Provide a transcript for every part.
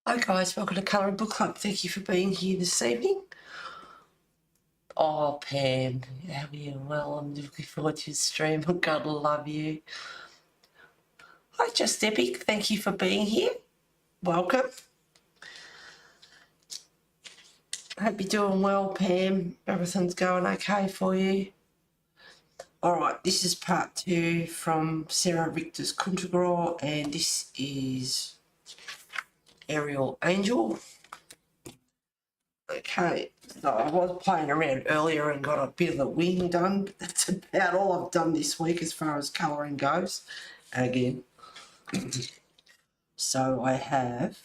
Hi guys, welcome to Colouring Book Club. Thank you for being here this evening. Oh, Pam, how are you? Well, I'm looking forward to your stream. I'm going to love you. Hi, Just Epic. Thank you for being here. Welcome. Hope you're doing well, Pam. Everything's going okay for you. Alright, this is part 2 from Sarah Richter's Kuntergrau, and this is Aerial Angel. Okay, so I was playing around earlier and got a bit of the wing done, but that's about all I've done this week as far as colouring goes. Again, so I have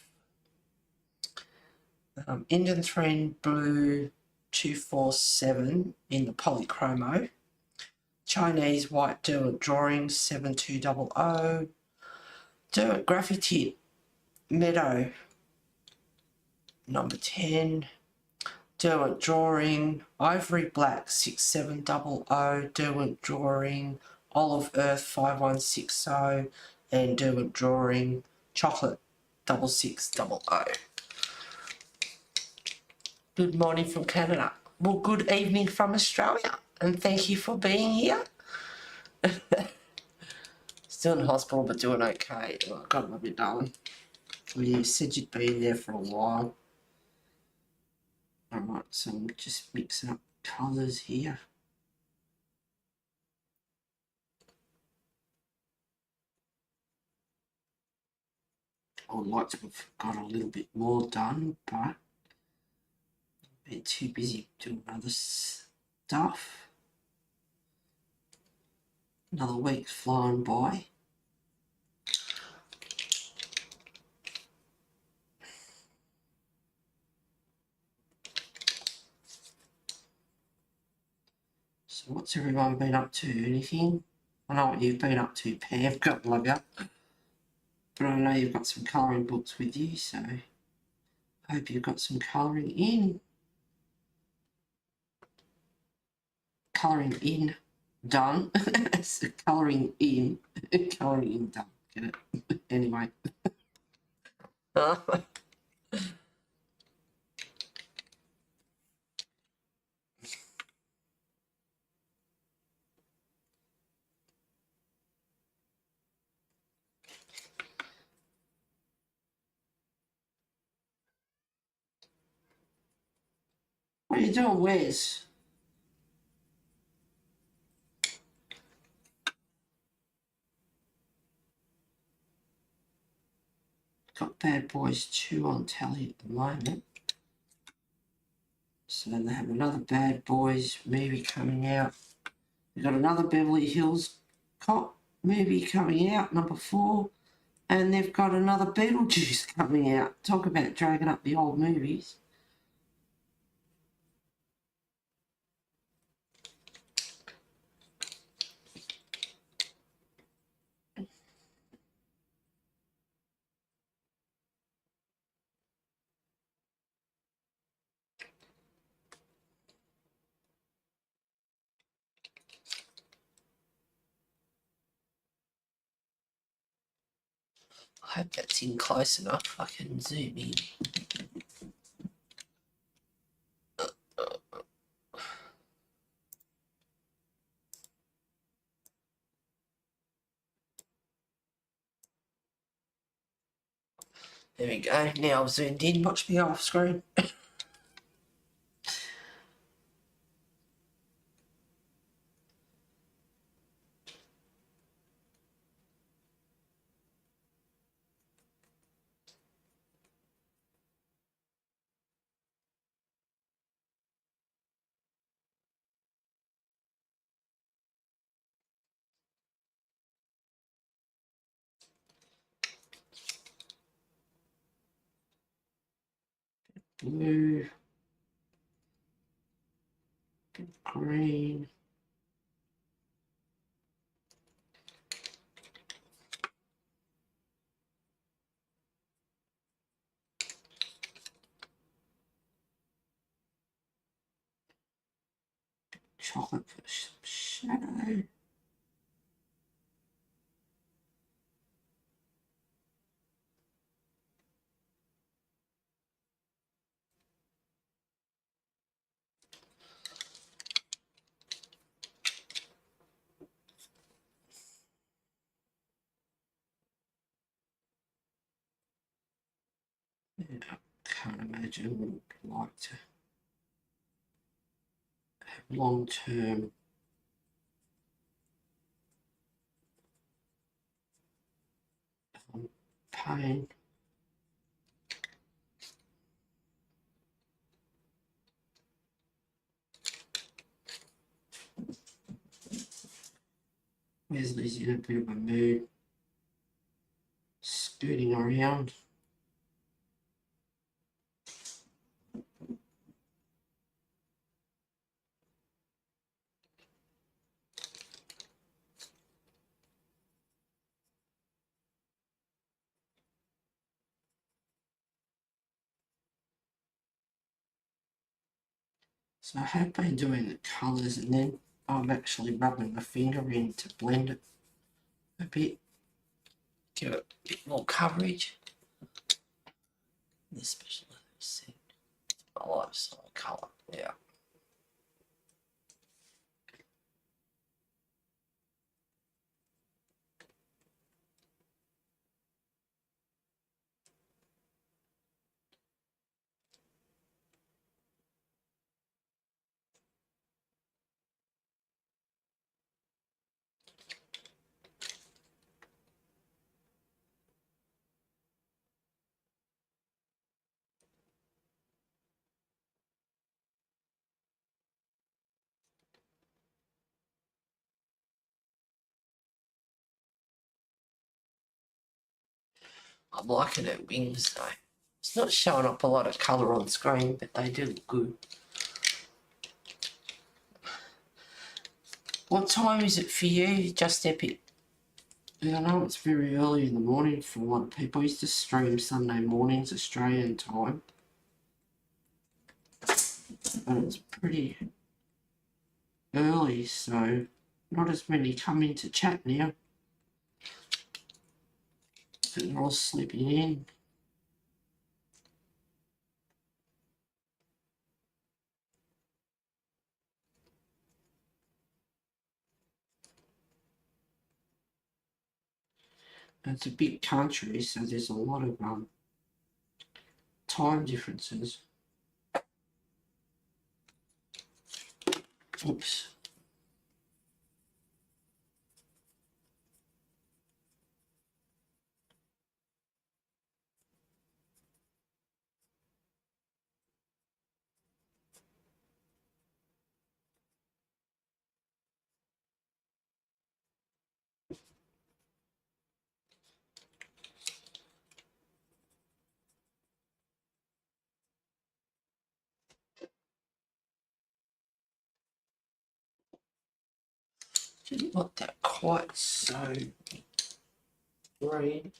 Indian Trend Blue 247 in the polychromo, Chinese White Derwent Drawing 7200, Derwent Graffiti Meadow number 10, Derwent Drawing Ivory Black 6700, Derwent Drawing Olive Earth 5160, and Derwent Drawing Chocolate 6600. Good morning from Canada. Well, good evening from Australia, and thank you for being here. Still in hospital, but doing okay. Oh, God love you, darling. Well, you said you'd been there for a while. Alright, so I'm just mixing up colours here. I would like to have got a little bit more done, but I've been too busy doing other stuff. Another week's flying by. So what's everyone been up to? Anything? I know what you've been up to, Pam. God love you. But I know you've got some colouring books with you, so I hope you've got some colouring in. Colouring in done. So colouring in done. Get it? Anyway. What are you doing, Wes? Got Bad Boys 2 on telly at the moment. So then they have another Bad Boys movie coming out. We've got another Beverly Hills Cop movie coming out, number 4. And they've got another Beetlejuice coming out. Talk about dragging up the old movies. I hope that's in close enough. I can zoom in. There we go. Now I've zoomed in. Watch me off screen. Blue. Green. Chocolate for some shadow. can't imagine what it would be like to have long-term pain. Wesley's in a bit of a mood, scooting around. So I have been doing the colours, and then I'm actually rubbing my finger in to blend it a bit, give it a bit more coverage. Especially see a lot of solid colour, yeah. I'm liking her wings though. It's not showing up a lot of colour on screen, but they do look good. What time is it for you? Just epic. I know it's very early in the morning for a lot of people. I used to stream Sunday mornings Australian time, but it's pretty early, so not as many come in to chat now. They're all sleeping in. It's a big country, so there's a lot of time differences. Oops. Didn't want that quite so green.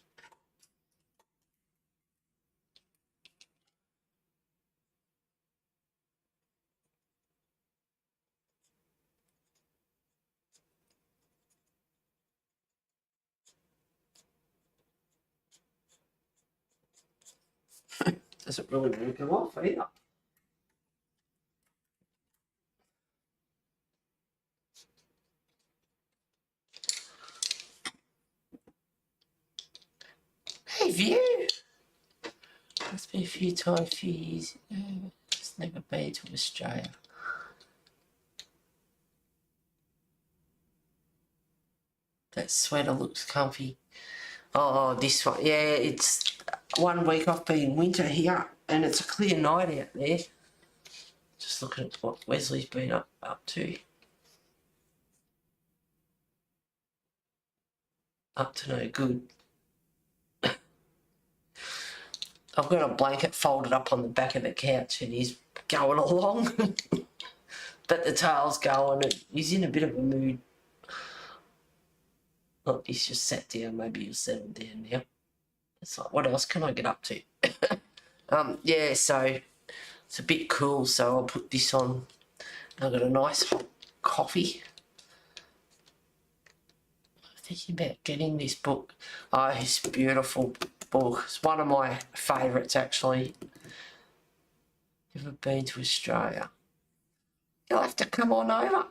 Doesn't really make them off either. Hey, View! It's been a few times, a few years ago. Just never been to Australia. That sweater looks comfy. Oh, this one. Yeah, it's 1 week off being winter here, and it's a clear night out there. Just looking at what Wesley's been up to. Up to no good. I've got a blanket folded up on the back of the couch, and he's going along. But the tail's going, and he's in a bit of a mood. Look, he's just sat down. Maybe he'll settle down now. It's like, what else can I get up to? Yeah, so it's a bit cool, so I'll put this on. I've got a nice hot coffee. I'm thinking about getting this book. Oh, it's a beautiful book. It's one of my favourites, actually. Ever been to Australia? You'll have to come on over.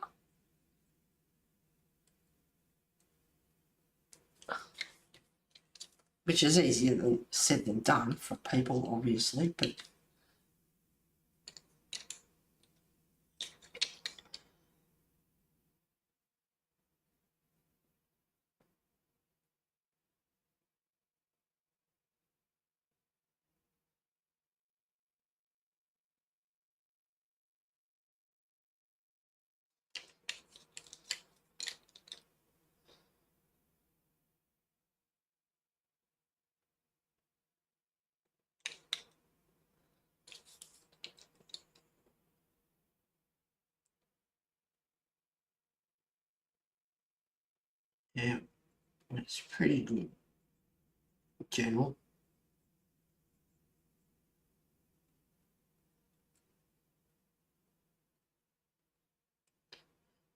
Which is easier said than done for people, obviously, but Yeah, it's pretty good. General.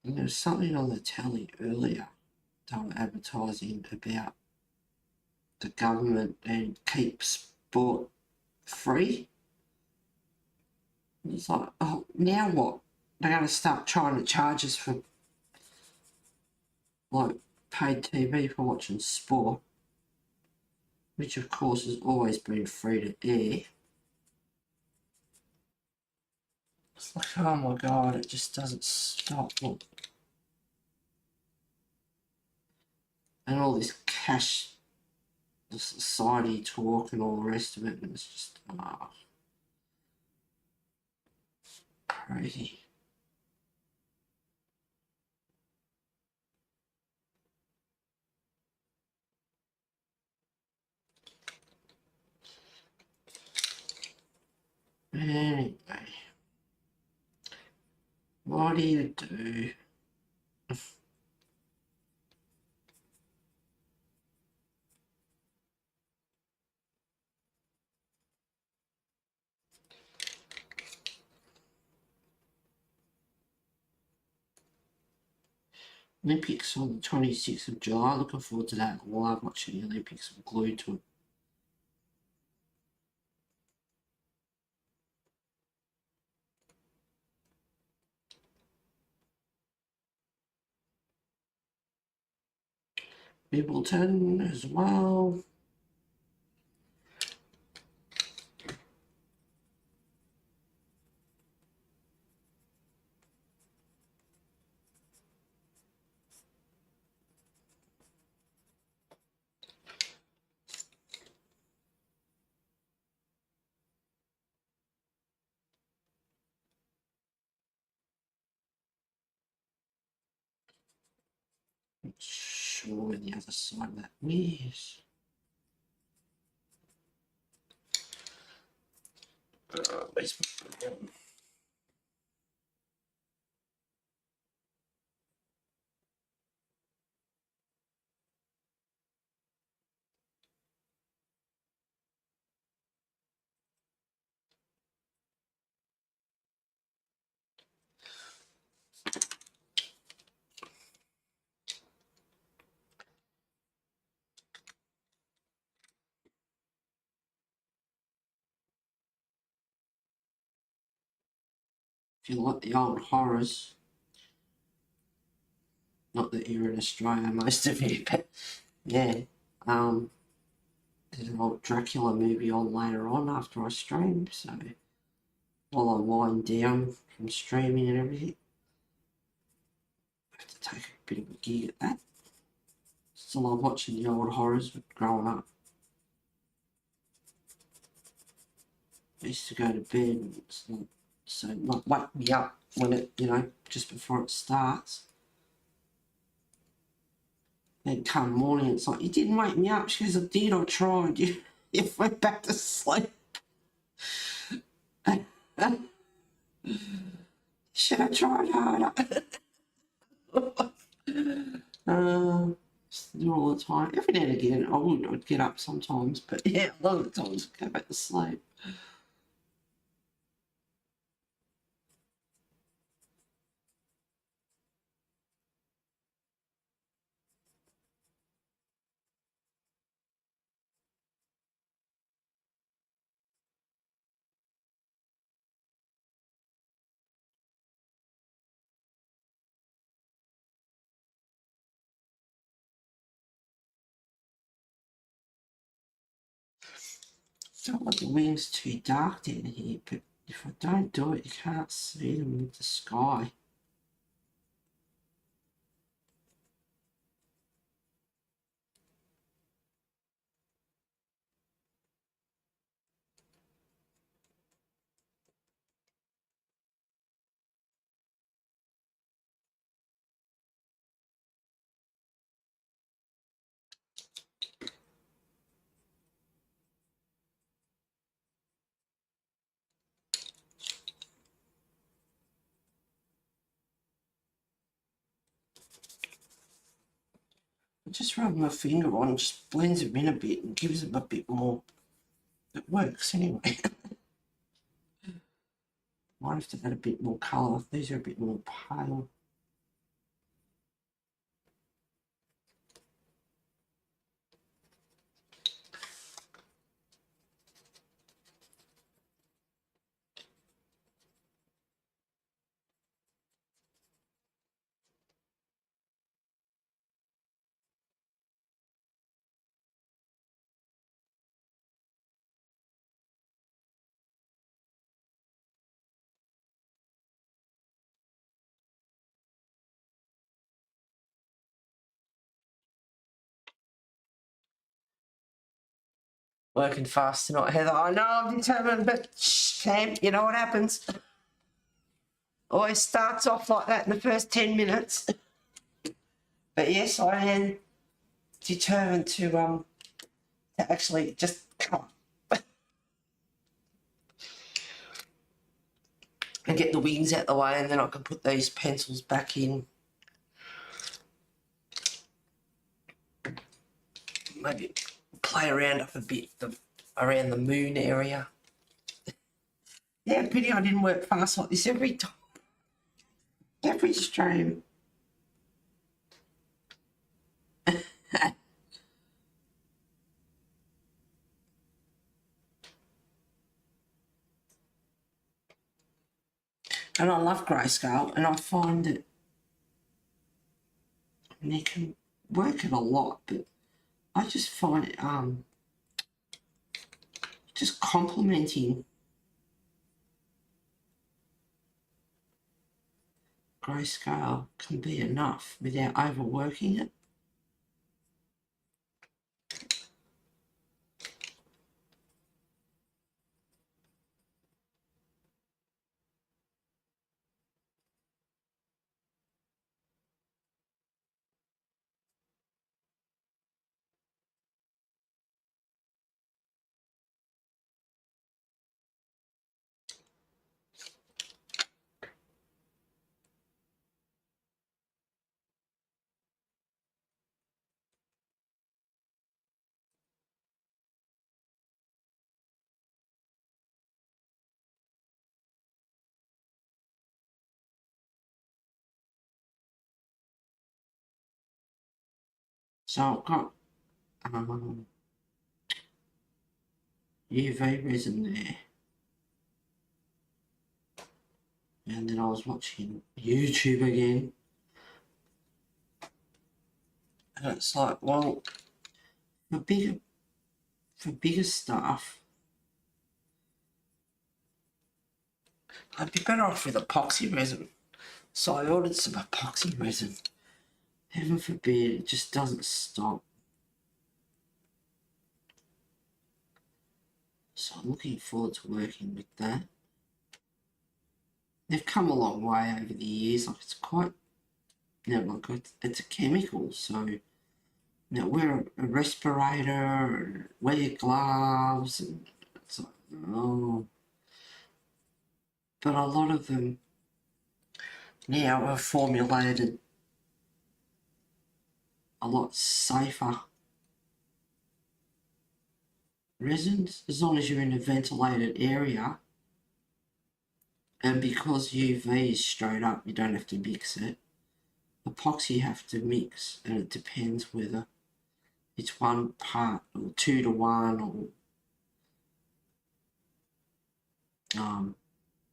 And there was something on the telly earlier. They were advertising about the government and keep sport free. And it's like, oh, now what? They're going to start trying to charge us for like paid TV for watching sport, which of course has always been free to air. It's like, oh my god, it just doesn't stop. Look. And all this cash, the society talk and all the rest of it, and it's just crazy. Anyway, what do you do? Olympics on the 26th of July. Looking forward to that. I love watching the Olympics. I'm glued to it. Wimbledon as well. Not sure where the other side of that is. Where's my If you like the old horrors, not that you're in Australia, most of you, but yeah, there's an old Dracula movie on later on after I stream, so while I wind down from streaming and everything, I have to take a bit of a gig at that. Still love watching the old horrors, but growing up, I used to go to bed and it's not, so not wake me up when it, just before it starts. Then come morning, it's like, you didn't wake me up. She goes, I did, I tried. You went back to sleep. Should have tried harder. Do all the time. Every now and again, I'd get up sometimes, but yeah, a lot of the times I'd go back to sleep. Felt like the wing's too dark down here, but if I don't do it, you can't see them with the sky. I just rub my finger on, just blends them in a bit and gives them a bit more. It works anyway. Might have to add a bit more colour. These are a bit more pale. Working fast tonight, Heather. I know I'm determined, but shh, Cam, you know what happens. Always starts off like that in the first 10 minutes. But yes, I am determined to actually just cut and get the wings out the way, and then I can put these pencils back in. Maybe play around up a bit around the moon area. Yeah, pity I didn't work fast like this every time, every stream. And I love grayscale, and I find that you can work it a lot, but I just find it just complementing grayscale can be enough without overworking it. So I've got UV resin there, and then I was watching YouTube again, and it's like, well, for bigger stuff, I'd be better off with epoxy resin. So I ordered some epoxy resin. Heaven forbid, it just doesn't stop. So I'm looking forward to working with that. They've come a long way over the years. Like, it's quite, you know, like it's a chemical, so, you know, wear a respirator, wear gloves, and it's like, oh. But a lot of them now are formulated a lot safer resins, as long as you're in a ventilated area. And because UV is straight up, you don't have to mix it. Epoxy you have to mix, and it depends whether it's 1 part or 2 to 1, or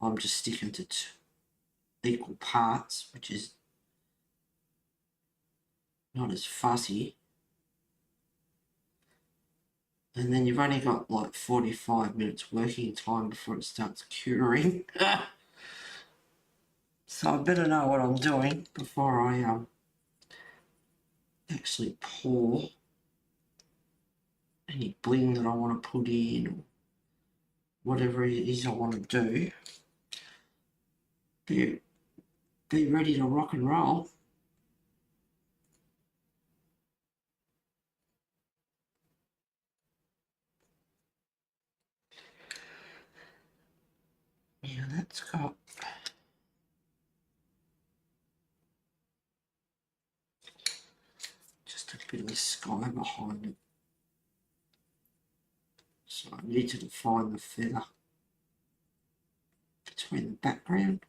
I'm just sticking to equal parts, which is not as fussy. And then you've only got like 45 minutes working time before it starts curing. So I better know what I'm doing before I actually pour any bling that I want to put in, or whatever it is I want to do. Be ready to rock and roll. Yeah, that's got just a bit of the sky behind it. So I need to define the feather between the background.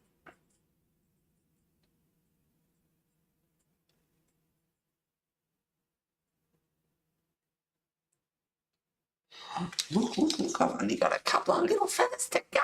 Look, look, look, I've only got a couple of little feathers to go.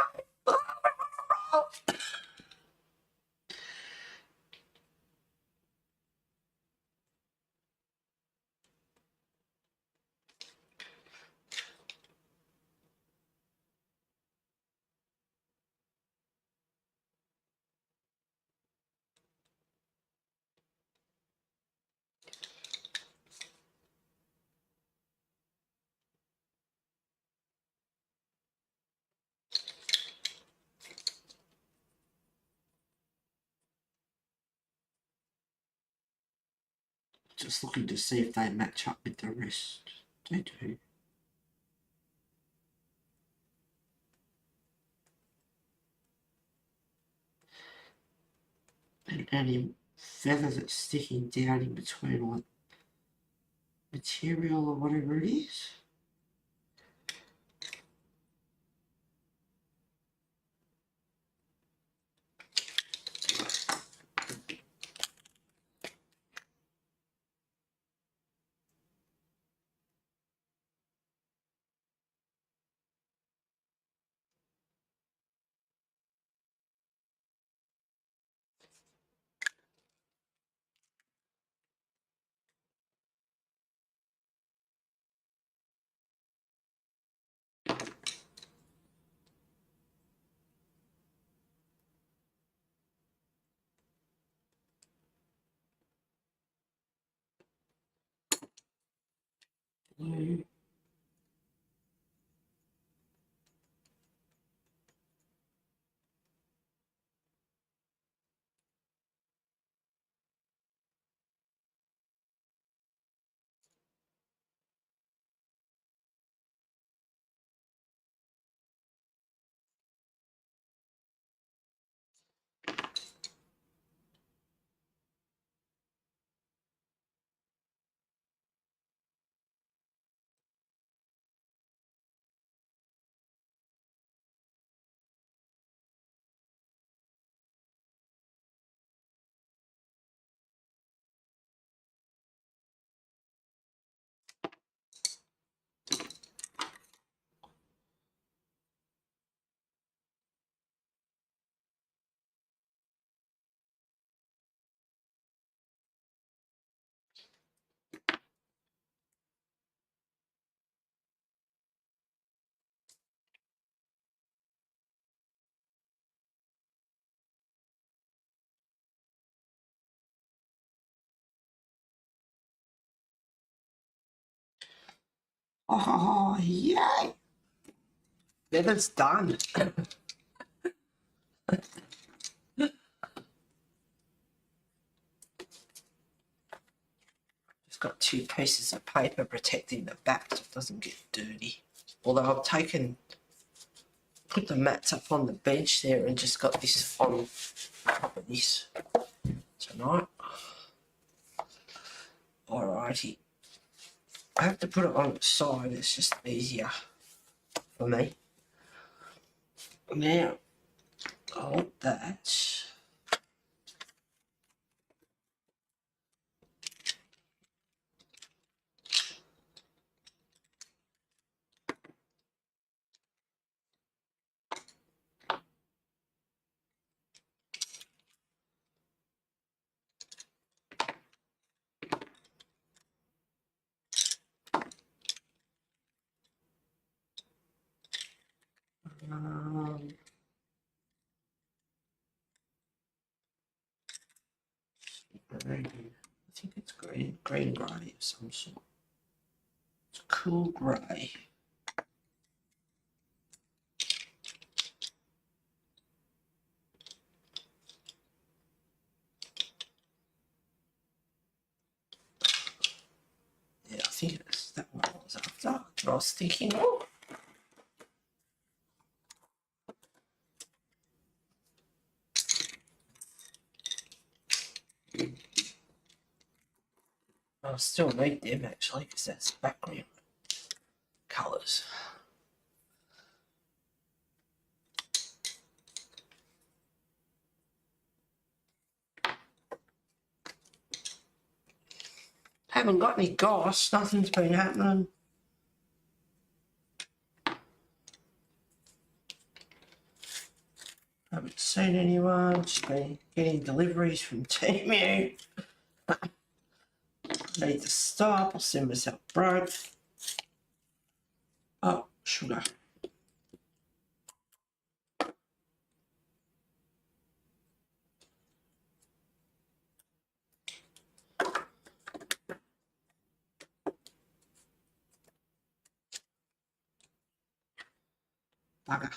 Just looking to see if they match up with the rest. They do. And any feathers that's sticking down in between like material or whatever it is. Blue. Oh, yay! Feathers done. Just got 2 pieces of paper protecting the back so it doesn't get dirty. Although I've put the mats up on the bench there and just got this on top of this tonight. Alrighty. I have to put it on the side, it's just easier for me. Now, I want that. Green. I think it's green grey of some sort. It's cool grey. Yeah, I think it's that one I was after. That's what I was thinking of. I'll still need them actually because that's background colours. Haven't got any goss, nothing's been happening. Haven't seen anyone, just been getting deliveries from Temu. Need to stop, I'll send myself broke. Oh, sugar. Bugger.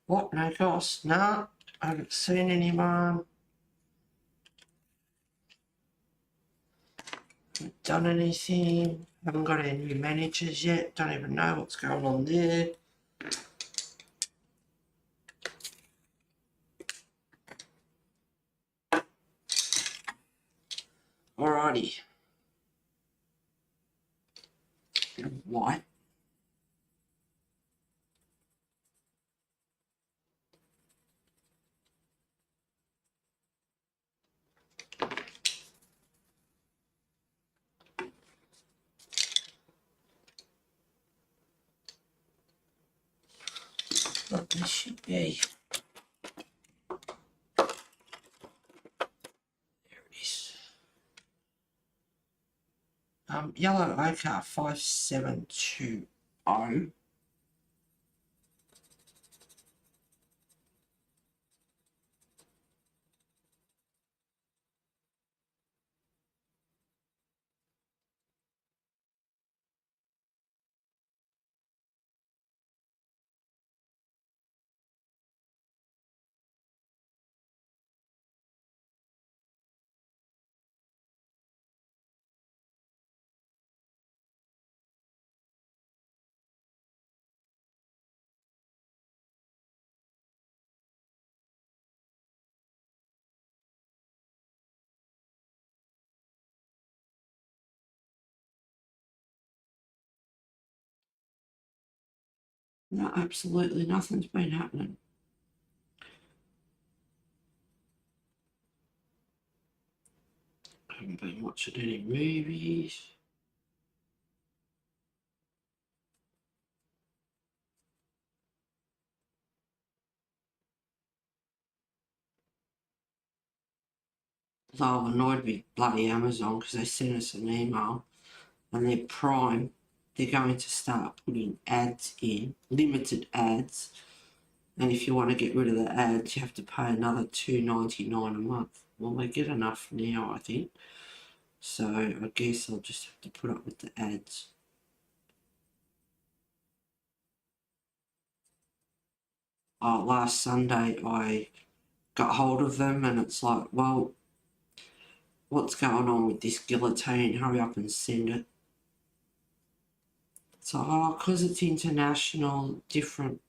What, no goss? No, I haven't seen anyone. Haven't done anything. Haven't got any new managers yet. Don't even know what's going on there. Alrighty. Bit of white. What this should be. There it is. Yellow ochre 5720. No, absolutely nothing's been happening. Haven't been watching any movies. So I'm annoyed with bloody Amazon because they sent us an email and their Prime, they're going to start putting ads in, limited ads. And if you want to get rid of the ads, you have to pay another $2.99 a month. Well, they get enough now, I think. So I guess I'll just have to put up with the ads. Last Sunday I got hold of them and it's like, well, what's going on with this guillotine? Hurry up and send it. So, because it's international, different,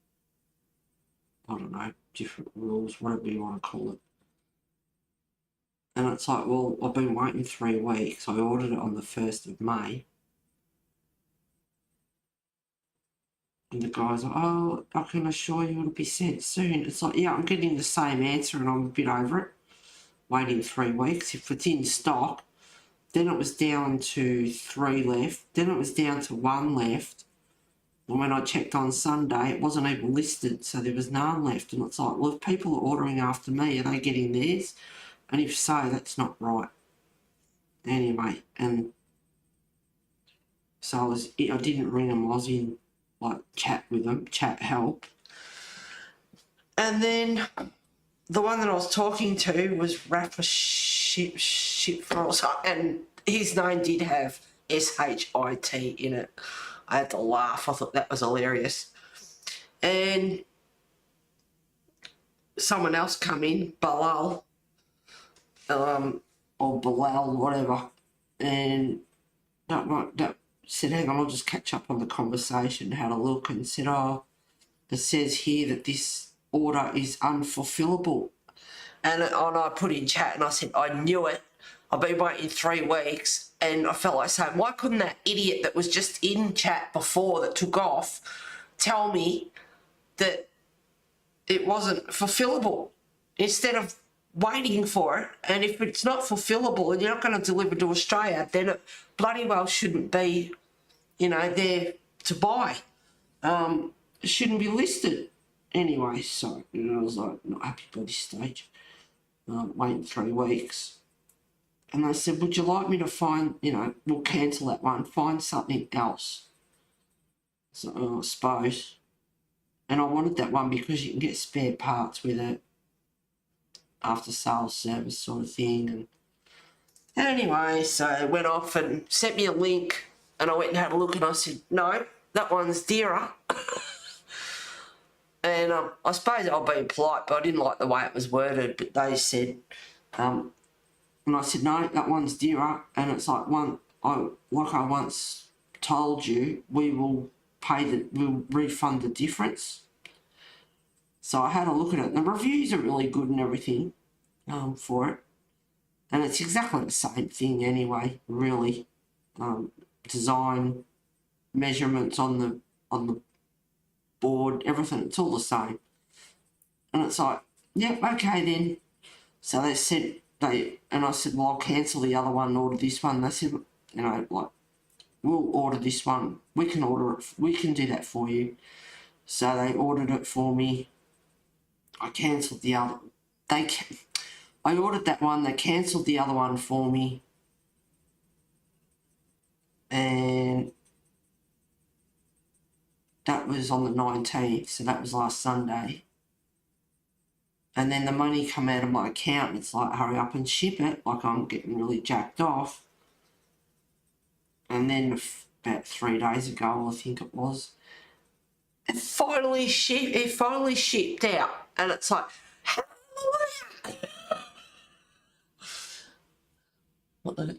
I don't know, different rules, whatever you want to call it. And it's like, well, I've been waiting 3 weeks. I ordered it on the 1st of May. And the guy's like, oh, I can assure you it'll be sent soon. It's like, yeah, I'm getting the same answer and I'm a bit over it. Waiting 3 weeks. If it's in stock, then it was down to 3 left. Then it was down to 1 left. And when I checked on Sunday, it wasn't even listed, so there was none left. And it's like, well, if people are ordering after me, are they getting theirs? And if so, that's not right. Anyway, and so I didn't ring them. I was in, like, chat with them, chat help. And then the one that I was talking to was Rafa Shipfrost, and his name did have S-H-I-T in it. I had to laugh. I thought that was hilarious. And someone else come in, Bilal, or Bilal, whatever, and that said, hang on, I'll just catch up on the conversation, had a look and said, oh, it says here that this order is unfulfillable. And I put in chat and I said, I knew it. I've been waiting 3 weeks. And I felt like saying, why couldn't that idiot that was just in chat before that took off tell me that it wasn't fulfillable instead of waiting for it? And if it's not fulfillable and you're not going to deliver to Australia, then it bloody well shouldn't be, you know, there to buy. It shouldn't be listed. Anyway, so, you know, I was like, not happy by this stage. Waiting 3 weeks. And they said, would you like me to find, you know, we'll cancel that one, find something else. So, I suppose. And I wanted that one because you can get spare parts with it, after sales service sort of thing. And anyway, so I went off and sent me a link, and I went and had a look, and I said, no, that one's dearer. And I suppose I was being polite, but I didn't like the way it was worded. But they said, and I said, no, that one's dearer. And it's like, like I once told you, we will we'll refund the difference. So I had a look at it. The reviews are really good and everything for it. And it's exactly the same thing anyway, really. Design, measurements on the board, everything, it's all the same. And it's like, yep, okay then. So they said, and I said, well, I'll cancel the other one and order this one. They said, you know, like, we'll order this one. We can order it. We can do that for you. So they ordered it for me. I cancelled the other. I ordered that one. They cancelled the other one for me. And that was on the 19th. So that was last Sunday. And then the money come out of my account, and it's like, hurry up and ship it. Like, I'm getting really jacked off. And then about 3 days ago, I think it was, it finally shipped out. And it's like, hallelujah!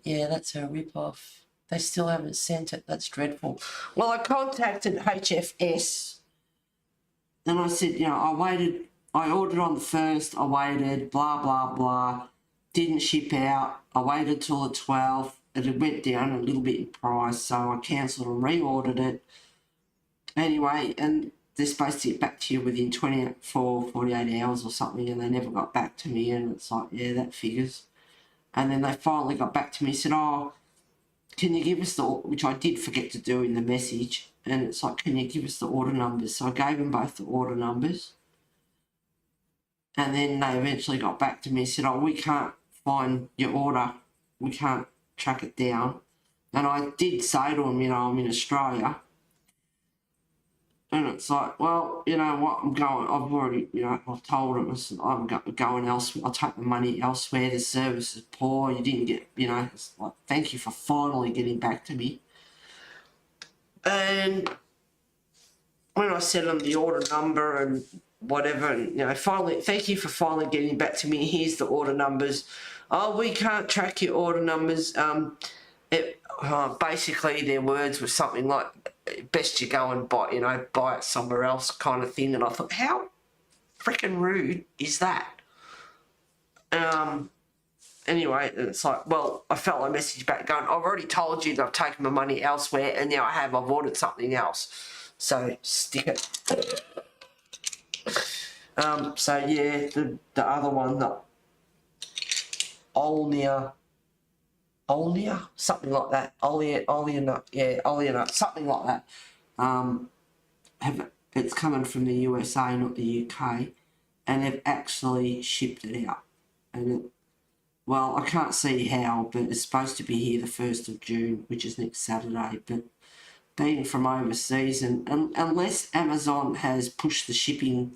Yeah, that's a rip-off. They still haven't sent it. That's dreadful. Well, I contacted HFS. And I said, you know, I ordered on the 1st, I waited, blah, blah, blah. Didn't ship out. I waited till the 12th. It went down a little bit in price, so I cancelled and reordered it. Anyway, and they're supposed to get back to you within 24, 48 hours or something, and they never got back to me, and it's like, yeah, that figures. And then they finally got back to me and said, oh, can you give us which I did forget to do in the message, and it's like, can you give us the order numbers? So I gave them both the order numbers. And then they eventually got back to me and said, oh, we can't find your order. We can't track it down. And I did say to them, you know, I'm in Australia. And it's like, well, you know what, I've already, you know, I've told them, I'm going elsewhere. I'll take the money elsewhere. The service is poor. You didn't get, you know, it's like, thank you for finally getting back to me. And when I sent them the order number and whatever, and, you know, finally, thank you for finally getting back to me. Here's the order numbers. Oh, we can't track your order numbers. Basically, their words were something like, best you go and buy it somewhere else, kind of thing. And I thought, how freaking rude is that? Anyway, it's like, well, I felt a message back going, I've already told you that I've taken my money elsewhere, and now I've ordered something else. So stick it. So yeah, the other one, the Olnia, something like that. Olnia, something like that. It's coming from the USA, not the UK, and they've actually shipped it out. And well, I can't see how, but it's supposed to be here the 1st of June, which is next Saturday. But being from overseas, and unless Amazon has pushed the shipping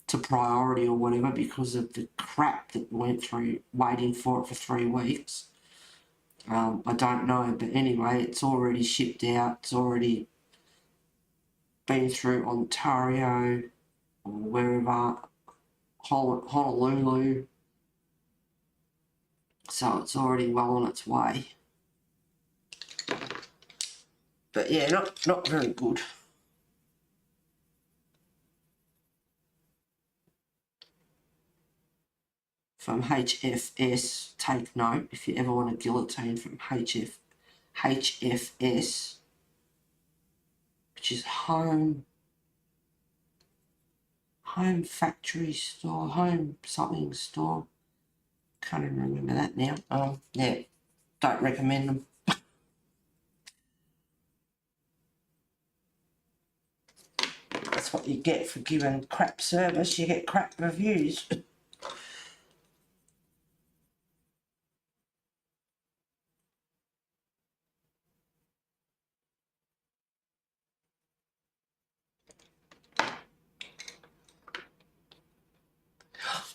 to priority or whatever because of the crap that went through waiting for it for 3 weeks, I don't know. But anyway, it's already shipped out. It's already been through Ontario or wherever, Honolulu. So it's already well on its way. But yeah, not very good. From HFS, take note if you ever want a guillotine from HFS, which is home factory store, home something store. Can't even remember that now. Yeah, don't recommend them. That's what you get for giving crap service. You get crap reviews.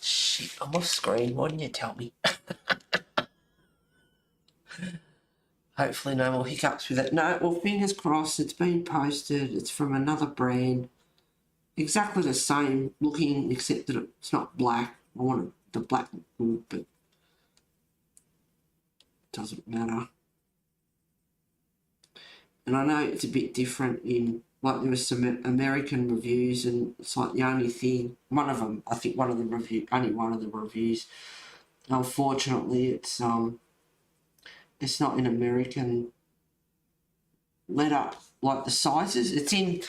Shit, I'm off screen. Why didn't you tell me? Hopefully no more hiccups with it. No, well, fingers crossed. It's been posted. It's from another brand. Exactly the same looking, except that it's not black. I wanted the black one, but it doesn't matter. And I know it's a bit different in, like, there was some American reviews, and it's like the only thing, one of them, I think only one of the reviews, unfortunately, it's not in American letter, like the sizes. It's in,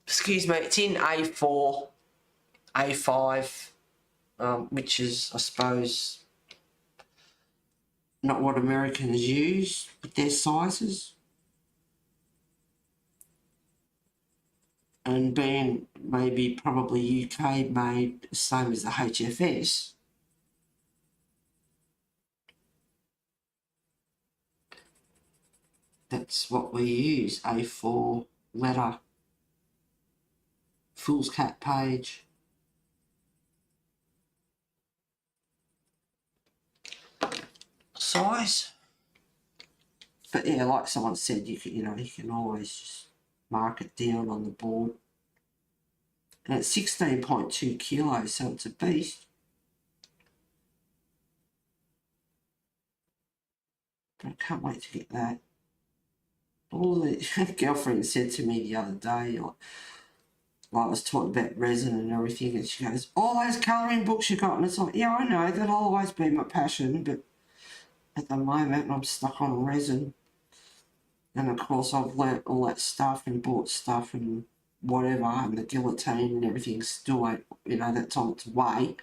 excuse me, it's in A4, A5, which is, I suppose, not what Americans use with their sizes. And being maybe probably UK made, same as the HFS, that's what we use, A4 letter, foolscap page. Size. But yeah, like someone said, you can always just mark it down on the board. And it's 16.2 kilos, so it's a beast. But I can't wait to get that. All the girlfriend said to me the other day, like I was talking about resin and everything, and she goes, all those colouring books you got, and it's like, yeah, I know, that'll always be my passion, but at the moment I'm stuck on resin. And of course I've learnt all that stuff and bought stuff and whatever, and the guillotine and everything's still, that's on its way,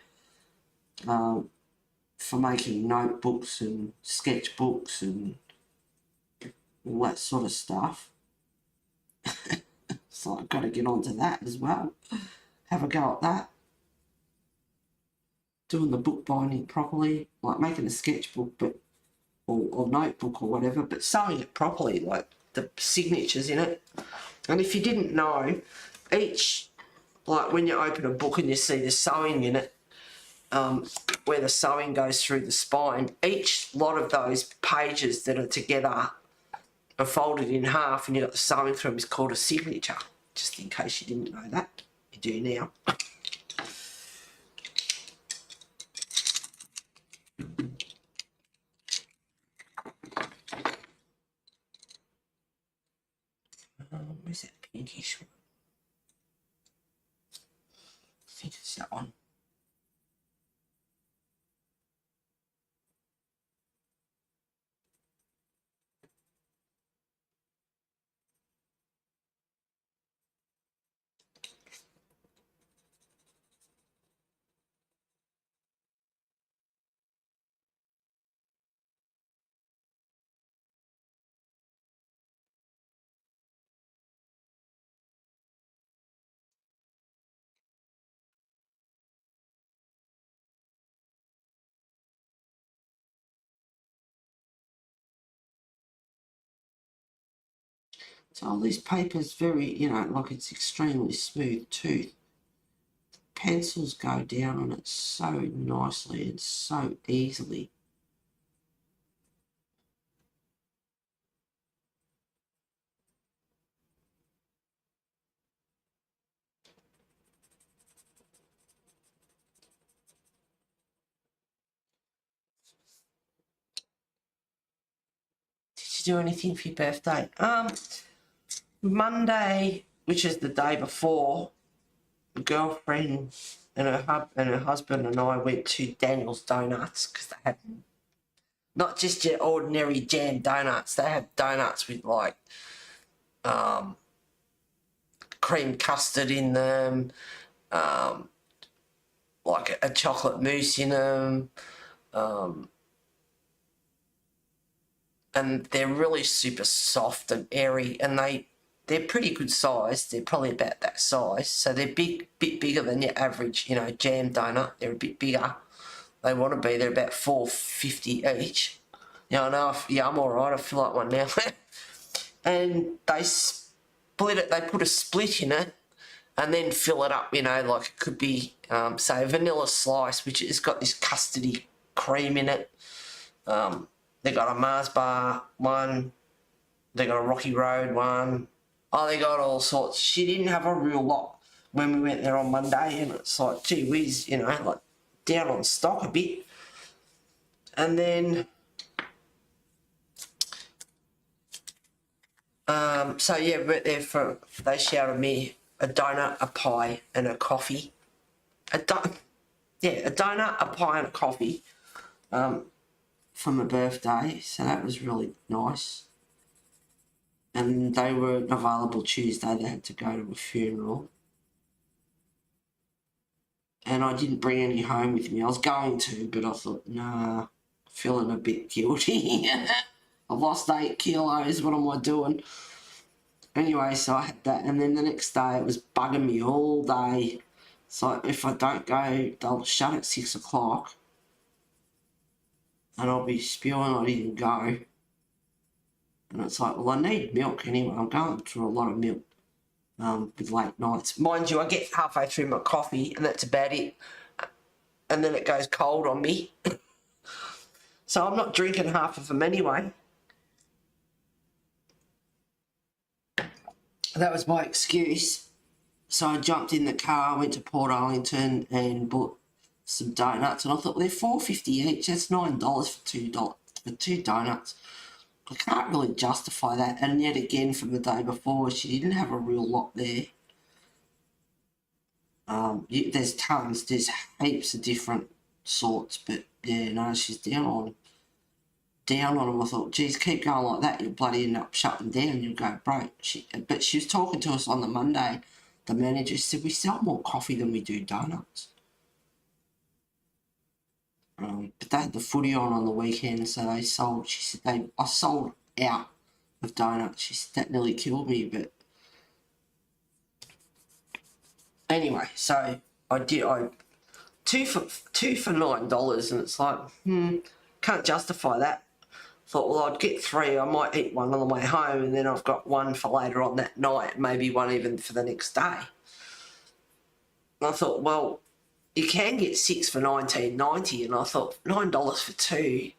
for making notebooks and sketchbooks and all that sort of stuff. So I've got to get onto that as well. Have a go at that. Doing the book binding properly, like making a sketchbook, but or notebook or whatever, but sewing it properly, like the signatures in it. And if you didn't know, each, like when you open a book and you see the sewing in it, where the sewing goes through the spine, each lot of those pages that are together are folded in half, and you've got the sewing through them, is called a signature. Just in case you didn't know that, you do now. Where's that pinkish one? I think it's that one. So all this paper's very, like it's extremely smooth too. Pencils go down on it so nicely and so easily. Did you do anything for your birthday? Monday, which is the day before, the girlfriend and her husband and I went to Daniel's Donuts because they had not just your ordinary jam donuts. They have donuts with like cream custard in them, like a chocolate mousse in them, and they're really super soft and airy, and they're pretty good size. They're probably about that size, so they're bit bigger than your average, jam donut. They're a bit bigger. They want to be. They're about $4.50 each. I know. I'm all right. I feel like one now. And they split it. They put a split in it, and then fill it up. Like it could be, say, a vanilla slice, which has got this custardy cream in it. They got a Mars bar one. They got a Rocky Road one. Oh, they got all sorts. She didn't have a real lot when we went there on Monday, and it's like, gee whiz, like down on stock a bit. And then, so yeah, we went there they shouted me a donut, a pie, and a coffee. A donut, a pie, and a coffee for my birthday, so that was really nice. And they weren't available Tuesday. They had to go to a funeral. And I didn't bring any home with me. I was going to, but I thought, nah, feeling a bit guilty. I've lost 8 kilos. What am I doing? Anyway, so I had that. And then the next day, it was bugging me all day. So if I don't go, they'll shut at 6 o'clock. And I'll be spewing I didn't go. And it's like, well, I need milk anyway. I'm going through a lot of milk with late nights. Mind you, I get halfway through my coffee and that's about it. And then it goes cold on me. So I'm not drinking half of them anyway. That was my excuse. So I jumped in the car, went to Port Arlington and bought some donuts. And I thought, well, they're $4.50 each. That's $9 for two donuts. I can't really justify that. And yet again, from the day before, she didn't have a real lot there. There's tons, there's heaps of different sorts, but yeah, no, she's down on them. I thought, geez, keep going like that, you'll bloody end up shutting down, you'll go broke. But she was talking to us on the Monday. The manager said, we sell more coffee than we do donuts. But they had the footy on the weekend, so they sold. She said I sold out of donuts. She said that nearly killed me, but anyway, so I did. Two for $9, and it's like, can't justify that. Thought, well, I'd get 3. I might eat one on the way home, and then I've got one for later on that night, maybe one even for the next day. And I thought, well, you can get 6 for $19.90, and I thought $9 for 2,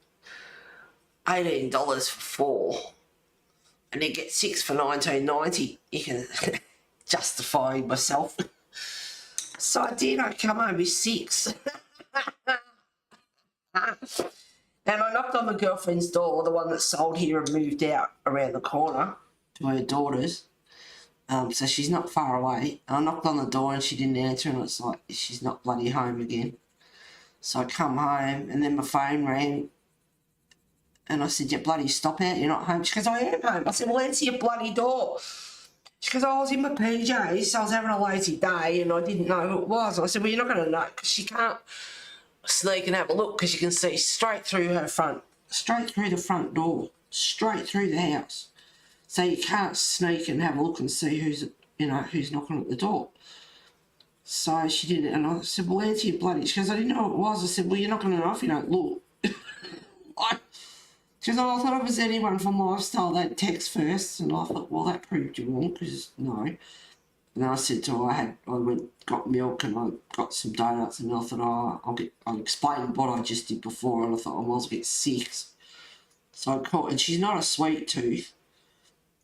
$18 for 4, and then get 6 for $19.90. You can justify myself. So I did. I come home with 6. And I knocked on my girlfriend's door, the one that sold here and moved out around the corner to her daughter's. So she's not far away. I knocked on the door and she didn't answer, and it's like, she's not bloody home again. So I come home and then my phone rang and I said, you bloody stop out, you're not home. She goes, I am home. I said, well, answer your bloody door. She goes, I was in my PJs, I was having a lazy day and I didn't know who it was. And I said, well, you're not going to know because she can't sneak and have a look because you can see straight through the front door, straight through the house. So you can't sneak and have a look and see who's knocking at the door. So she did it, and I said, well, answer your bloody... She goes, I didn't know who it was. I said, well, you're not going to know if you don't look. She goes, oh, I thought it was anyone from Lifestyle. They'd text first, and I thought, well, that proved you wrong, because no. And then I said to her, got milk, and I got some donuts, and I thought, I'll explain what I just did before, and I thought, I might as well get 6. So I called, and she's not a sweet tooth.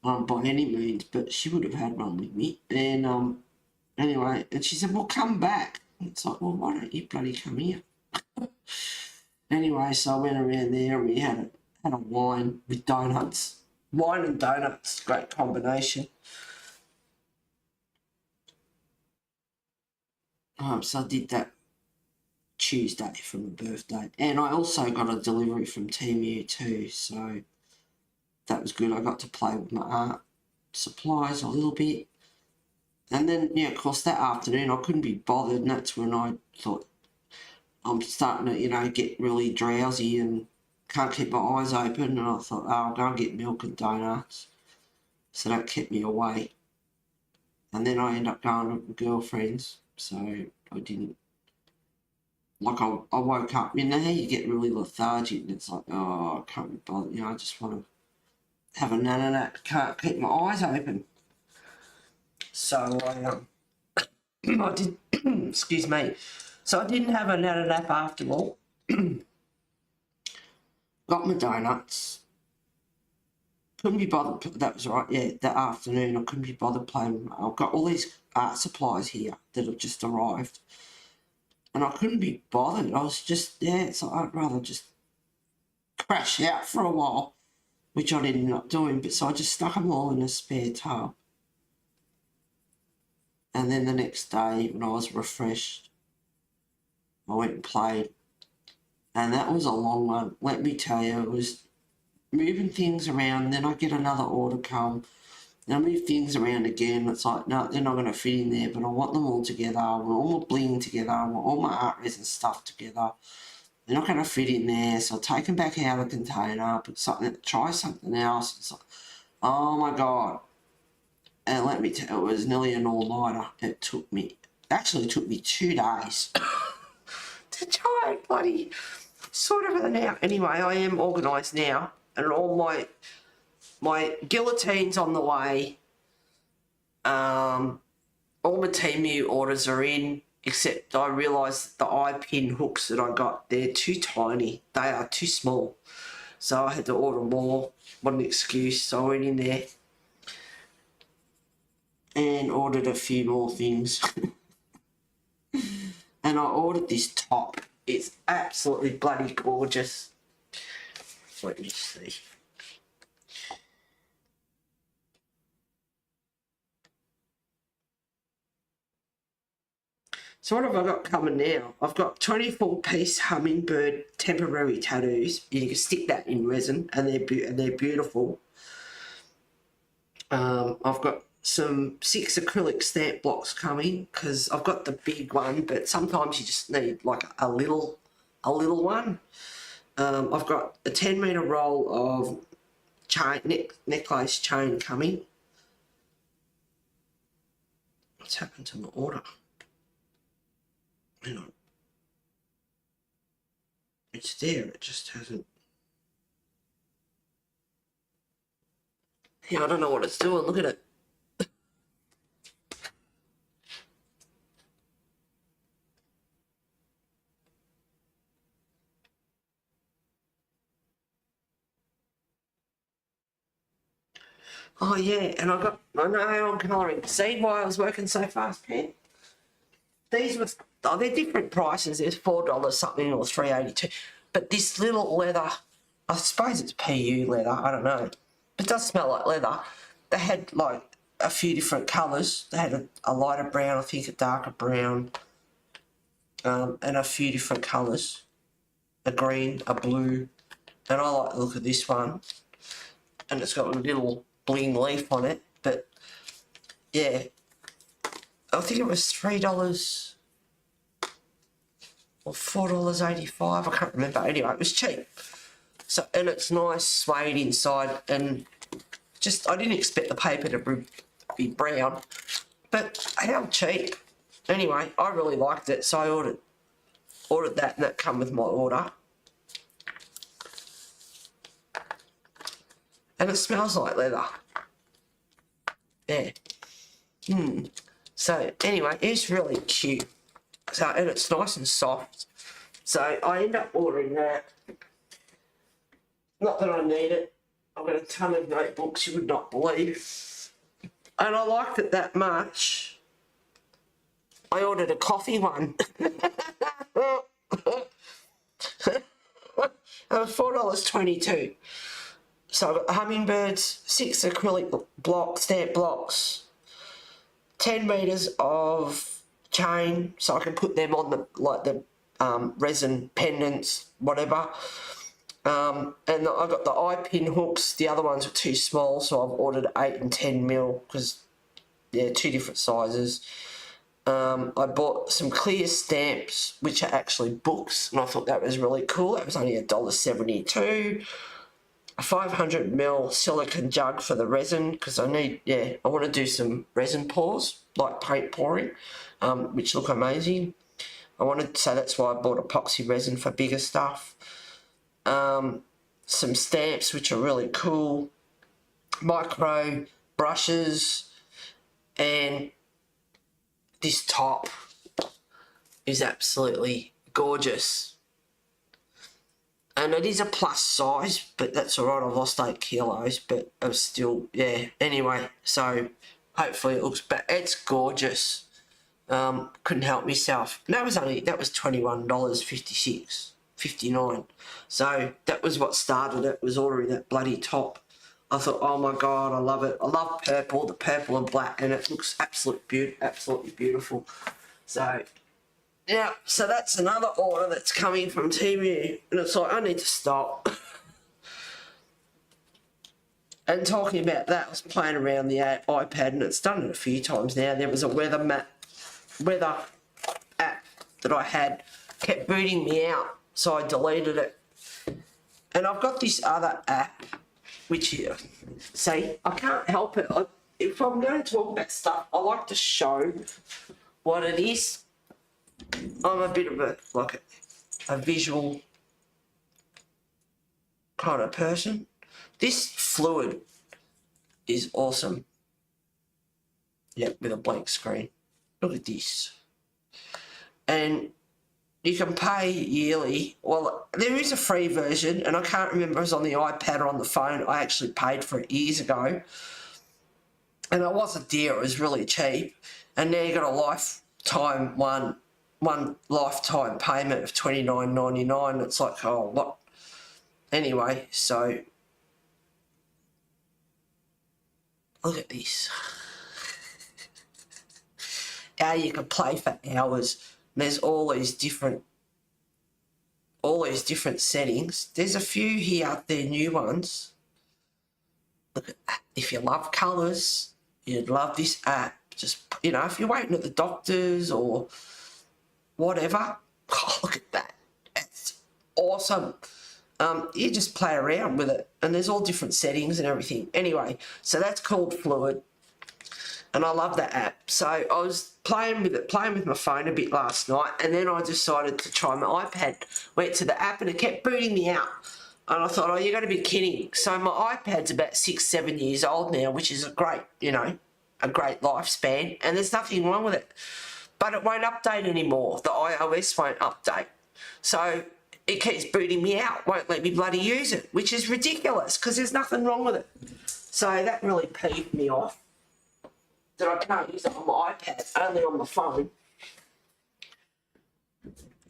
By any means, but she would have had one with me. And anyway, and she said, well, come back. And it's like, well, why don't you bloody come here? Anyway, so I went around there and we had a wine with donuts. Wine and donuts, great combination. So I did that Tuesday for my birthday. And I also got a delivery from Temu too, so that was good. I got to play with my art supplies a little bit. And then, yeah, of course, that afternoon I couldn't be bothered, and that's when I thought I'm starting to, you know, get really drowsy and can't keep my eyes open. And I thought, oh, I'll go and get milk and donuts. So that kept me awake. And then I ended up going with my girlfriends, so I didn't. Like, I woke up, you know how you get really lethargic and it's like, oh, I can't be bothered, you know, I just want to have a nap, can't keep my eyes open. So I did, excuse me, so I didn't have a nap after all. Got my donuts. Couldn't be bothered, that was right, yeah, that afternoon I couldn't be bothered playing. I've got all these art supplies here that have just arrived. And I couldn't be bothered. I was just, yeah, so I'd rather just crash out for a while, which I ended up doing. But so I just stuck them all in a spare tub. And then the next day, when I was refreshed, I went and played. And that was a long one. Let me tell you, it was moving things around. Then I get another order come. Then I move things around again. It's like, no, they're not going to fit in there, but I want them all together. I want all my bling together. I want all my art resin stuff together. They're not going to fit in there, so I take them back out of the container, put something, try something else. It's like, oh my God. And let me tell you, it was nearly an all-nighter. It took me 2 days to try and bloody sort everything out. Anyway, I am organised now, and all my guillotine's on the way. All my Temu orders are in, except I realised the eye pin hooks that I got, they're too tiny. They are too small. So I had to order more. What an excuse. So I went in there and ordered a few more things. And I ordered this top. It's absolutely bloody gorgeous. Let me see. So what have I got coming now? I've got 24-piece hummingbird temporary tattoos. You can stick that in resin, and they're beautiful. I've got some 6 acrylic stamp blocks coming because I've got the big one, but sometimes you just need like a little one. I've got a 10-meter roll of chain necklace chain coming. What's happened to my order? Hang on. It's there, it just hasn't. Yeah, I don't know what it's doing. Look at it. Oh yeah, and I know I'm colouring. See why I was working so fast, Pen? These were, they're different prices. There's $4 something or $3.82. But this little leather, I suppose it's PU leather, I don't know. It does smell like leather. They had like a few different colours. They had a lighter brown, I think a darker brown, and a few different colours. A green, a blue, and I like the look of this one. And it's got a little bling leaf on it, but yeah. I think it was $3 or $4.85. I can't remember. Anyway, it was cheap. So, and it's nice suede inside, and just I didn't expect the paper to be brown, but how cheap. Anyway, I really liked it, so I ordered that, and that come with my order. And it smells like leather. Yeah. So anyway, it's really cute. So, and it's nice and soft. So I end up ordering that. Not that I need it. I've got a ton of notebooks you would not believe. And I liked it that much. I ordered a coffee one. It was $4.22. So I've got the hummingbirds, 6 acrylic stamp blocks, 10 metres of chain, so I can put them on the resin pendants, whatever. And I got the eye pin hooks. The other ones were too small, so I've ordered 8 and 10 mil because they're 2 different sizes. I bought some clear stamps, which are actually books, and I thought that was really cool. That was only $1.72. A 500 ml silicone jug for the resin, because I want to do some resin pours, like paint pouring, which look amazing. So that's why I bought epoxy resin for bigger stuff. Some stamps, which are really cool. Micro brushes, and this top is absolutely gorgeous. And it is a plus size, but that's all right. I've lost 8 kilos, but it was still, yeah. Anyway, so hopefully it looks better. It's gorgeous. Couldn't help myself. And that was $21.59. So that was what started it, was ordering that bloody top. I thought, oh my God, I love it. I love purple, the purple and black, and it looks absolutely beautiful. So, yeah, so that's another order that's coming from Temu, and it's like, I need to stop. And talking about that, I was playing around the iPad, and it's done it a few times now. There was a weather app that I had, kept booting me out, so I deleted it. And I've got this other app, which, see, I can't help it. If I'm going to talk about stuff, I like to show what it is. I'm a bit of a visual kind of person. This fluid is awesome. Yep, with a blank screen. Look at this. And you can pay yearly. Well, there is a free version, and I can't remember if it was on the iPad or on the phone. I actually paid for it years ago. And it wasn't dear, it was really cheap. And now you got a lifetime one lifetime payment of $29.99. It's like, oh, what? Anyway, so look at this. How you can play for hours. And there's all these different settings. There's a few here, they're new ones. Look at that. If you love colours, you'd love this app. Just, if you're waiting at the doctor's or whatever, oh, look at that. It's awesome. You just play around with it, and there's all different settings and everything. Anyway, so that's called Fluid, and I love that app. So I was playing with my phone a bit last night, and then I decided to try my iPad. Went to the app, and it kept booting me out. And I thought, oh, you're going to be kidding. So my iPad's about 6-7 years old now, which is a great lifespan, and there's nothing wrong with it. But it won't update anymore. The iOS won't update. So it keeps booting me out, won't let me bloody use it, which is ridiculous because there's nothing wrong with it. So that really peeved me off, that I can't use it on my iPad, only on my phone.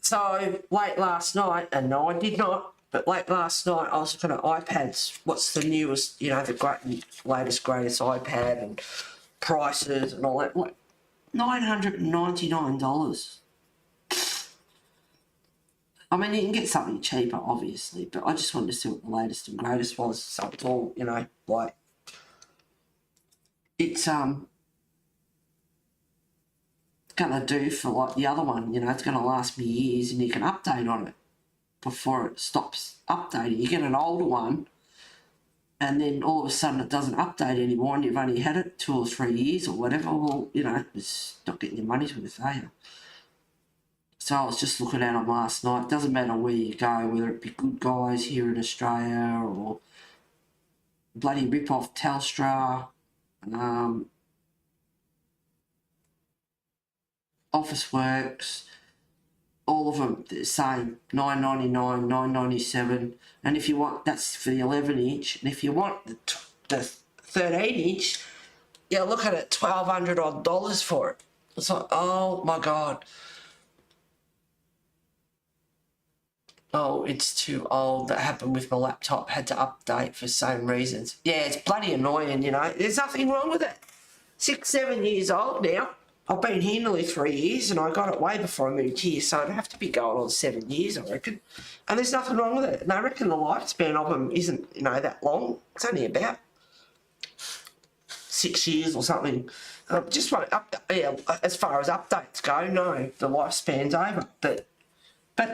So late last night, and no, I did not, but late last night I was looking at iPads. What's the newest, the latest, greatest iPad and prices and all that. What? $999. I mean, you can get something cheaper, obviously, but I just wanted to see what the latest and greatest was. So it's all, it's gonna do for like the other one. It's gonna last me years, and you can update on it before it stops updating. You get an older one, and then all of a sudden it doesn't update anymore, and you've only had it 2 or 3 years or whatever. Well, it's not getting your money's worth, are you? So I was just looking at them last night. It doesn't matter where you go, whether it be Good Guys here in Australia or bloody rip-off Telstra, Officeworks, all of them the same, $9.99, $9.97. And if you want, that's for the 11-inch. And if you want the 13-inch, look at it, $1,200 odd for it. It's like, oh my God. Oh, it's too old. That happened with my laptop. Had to update for same reasons. Yeah, it's bloody annoying, There's nothing wrong with it. 6-7 years old now. I've been here nearly 3 years and I got it way before I moved here, so it'd have to be going on 7 years, I reckon. And there's nothing wrong with it. And I reckon the lifespan of them isn't, you know, that long. It's only about 6 years or something. Just want yeah, as far as updates go, no, the lifespan's over. But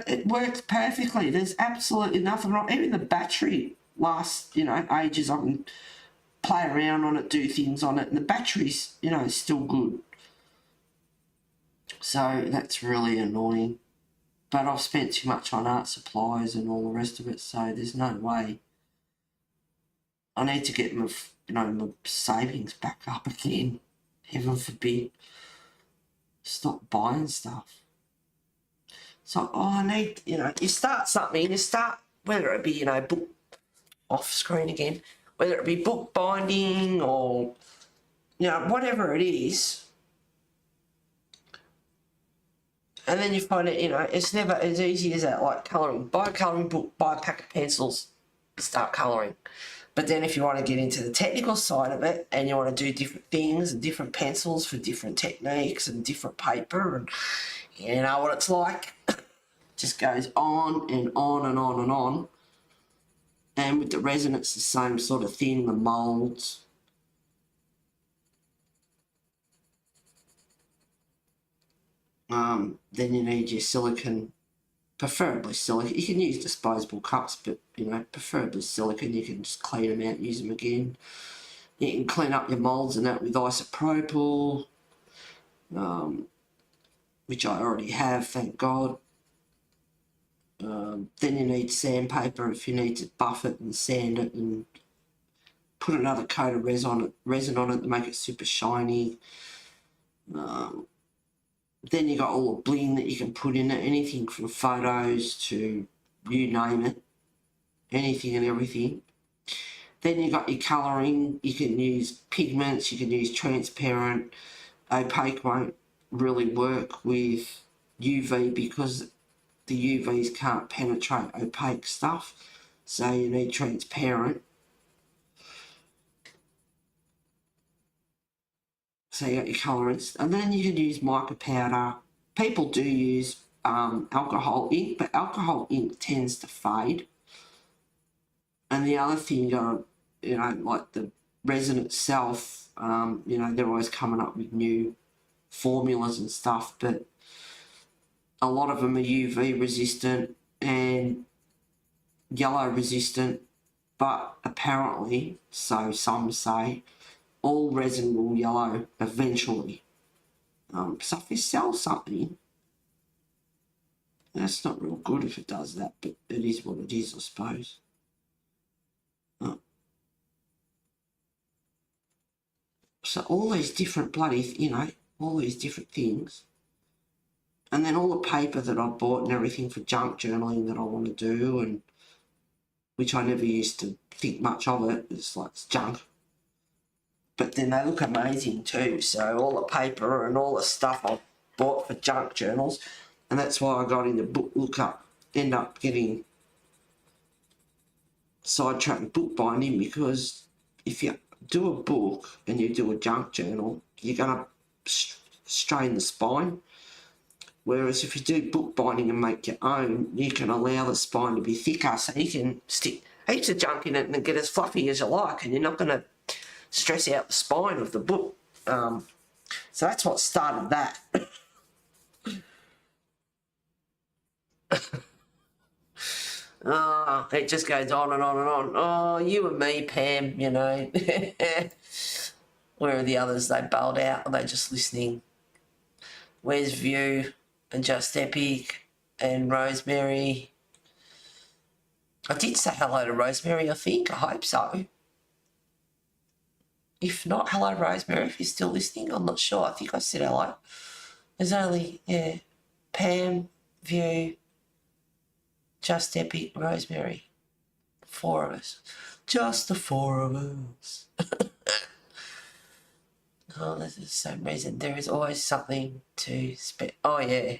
it works perfectly. There's absolutely nothing wrong. Even the battery lasts, you know, ages. I can play around on it, do things on it, and the battery's, you know, still good. So that's really annoying. But I've spent too much on art supplies and all the rest of it, so there's no way. I need to get my, you know, my savings back up again. Heaven forbid. Stop buying stuff. So, I need, you know, you start something, whether it be, you know, book off screen again, whether it be book binding or, you know, whatever it is. And then you find it, you know, it's never as easy as that, like colouring. Buy a colouring book, buy a pack of pencils, start colouring. But then if you want to get into the technical side of it and you want to do different things and different pencils for different techniques and different paper, and you know what it's like, just goes on and on and on and on. And with the resin, it's the same sort of thing, the moulds. Then you need your silicone, preferably silicone. You can use disposable cups, but, you know, preferably silicone. You can just clean them out and use them again. You can clean up your moulds and that with isopropyl, which I already have, thank God. Then you need sandpaper if you need to buff it and sand it and put another coat of resin on it to make it super shiny. Then you got all the bling that you can put in it, anything from photos to you name it, anything and everything. Then you got your colouring. You can use pigments, you can use transparent. Opaque won't really work with UV because the UVs can't penetrate opaque stuff, so you need transparent. So you got your colourants, and then you can use mica powder. People do use alcohol ink, but alcohol ink tends to fade. And the other thing, you got, you know, like the resin itself, you know, they're always coming up with new formulas and stuff, but a lot of them are UV resistant and yellow resistant, but apparently, so some say, all resin will yellow eventually. So if you sell something, that's not real good if it does that, but it is what it is, I suppose. So all these different bloody, you know, all these different things. And then all the paper that I bought and everything for junk journaling that I want to do, and which I never used to think much of it, it's like it's junk. But then they look amazing too, so all the paper and all the stuff I bought for junk journals, and that's why I got into book lookup, end up getting sidetracked book binding, because if you do a book and you do a junk journal, you're going to strain the spine. Whereas if you do book binding and make your own, you can allow the spine to be thicker, so you can stick heaps of junk in it and get as fluffy as you like, and you're not going to stress out the spine of the book. So that's what started that. Oh, it just goes on and on and on. Oh, you and me, Pam, you know. Where are the others? They bailed out. Are they just listening? Where's View and Just Epic and Rosemary? I did say hello to Rosemary, I think. I hope so. If not, hello, Rosemary, if you're still listening. I'm not sure. I think I said hello. There's only, yeah, Pam, View, Just Epic, Rosemary. 4 of us. Just the 4 of us. Oh, there's the same reason. There is always something to spend. Oh, yeah.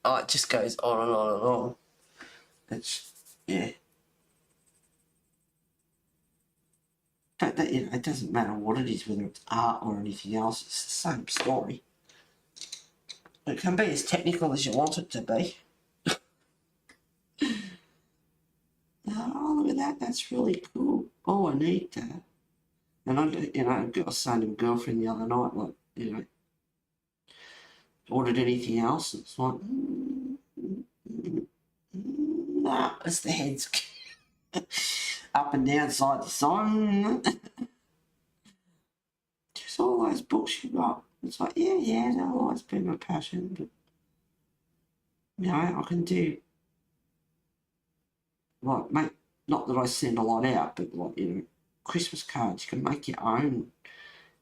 Oh, it just goes on and on and on. It's, yeah. But that, you know, it doesn't matter what it is, whether it's art or anything else. It's the same story. It can be as technical as you want it to be. Oh, look at that. That's really cool. Oh, I need that. And I was saying to my girlfriend the other night, like, ordered anything else. It's like, nah, it's the heads up and down, side to side. Just all those books you got. It's like, yeah, that'll always been my passion, but I can do, like, make, not that I send a lot out, but like, Christmas cards, you can make your own.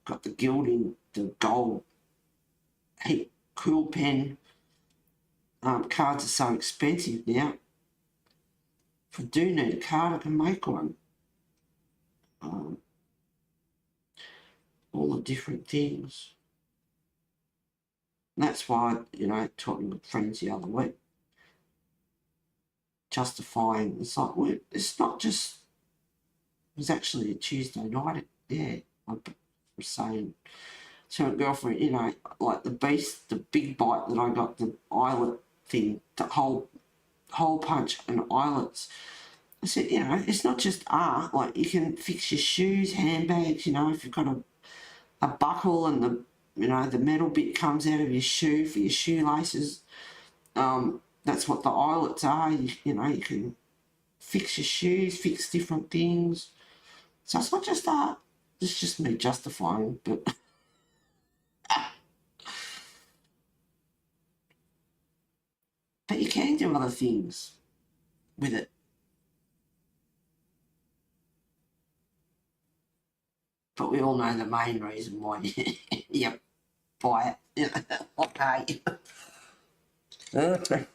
Got the gilding, the gold, heap, quill pen. Cards are so expensive now. If I do need a card, I can make one. All the different things. And that's why, talking with friends the other week, justifying, it's like, well, it's not just, it was actually a Tuesday night, I was saying to my girlfriend, like the big bite that I got, the eyelet thing, the whole punch and eyelets. I said, it's not just art, like you can fix your shoes, handbags, if you've got a buckle and the metal bit comes out of your shoe for your shoelaces. That's what the eyelets are. You can fix your shoes, fix different things. So it's not just art. It's just me justifying, but but you can do other things with it. But we all know the main reason why you buy it. Okay. Okay.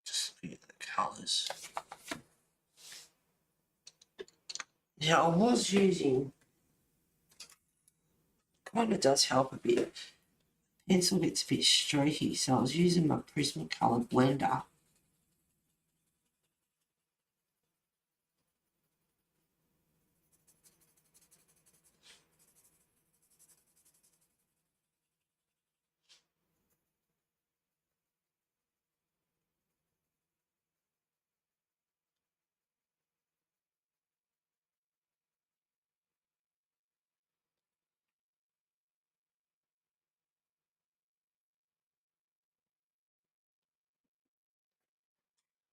Just look at the colours. Now I was using, kind of does help a bit. Pencil gets a bit streaky, so I was using my Prismacolor blender.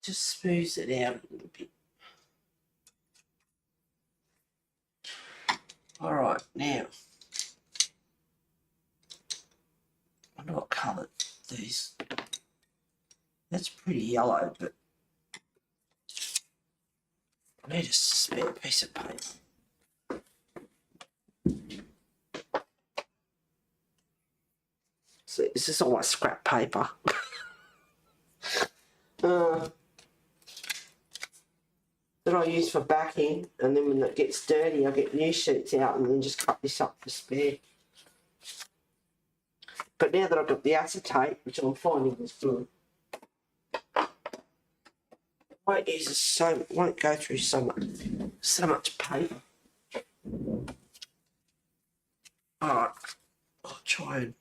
Just smooths it out a little bit. Alright, now, I wonder what colour these. That's pretty yellow, but I need a spare piece of paper. So this is all my scrap paper. That I use for backing, and then when it gets dirty I get new sheets out and then just cut this up for spare. But now that I've got the acetate, which I'm finding is good, won't go through so much paper. Alright, I'll try and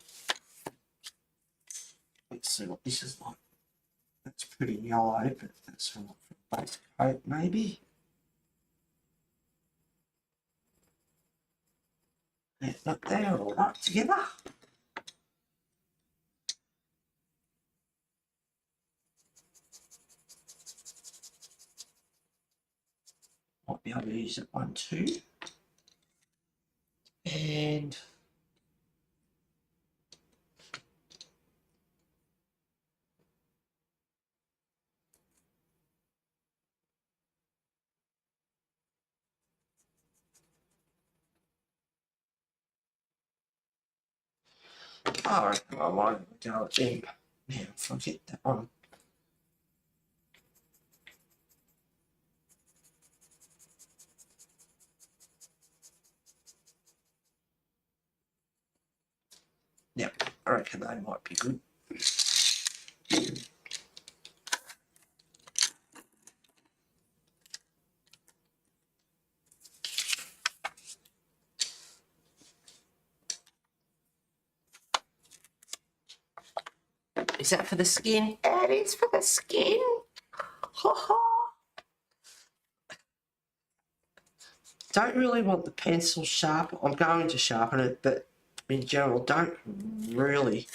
let's see what this is like. That's pretty yellow, but that's all for base coat maybe. Yeah, look, they're all right together. Might be able to use that one too. And I won't go in. Now, forget that one. Yep, I reckon they might be good. Is that for the skin? It is for the skin. Ha ha. Don't really want the pencil sharp. I'm going to sharpen it, but in general, don't really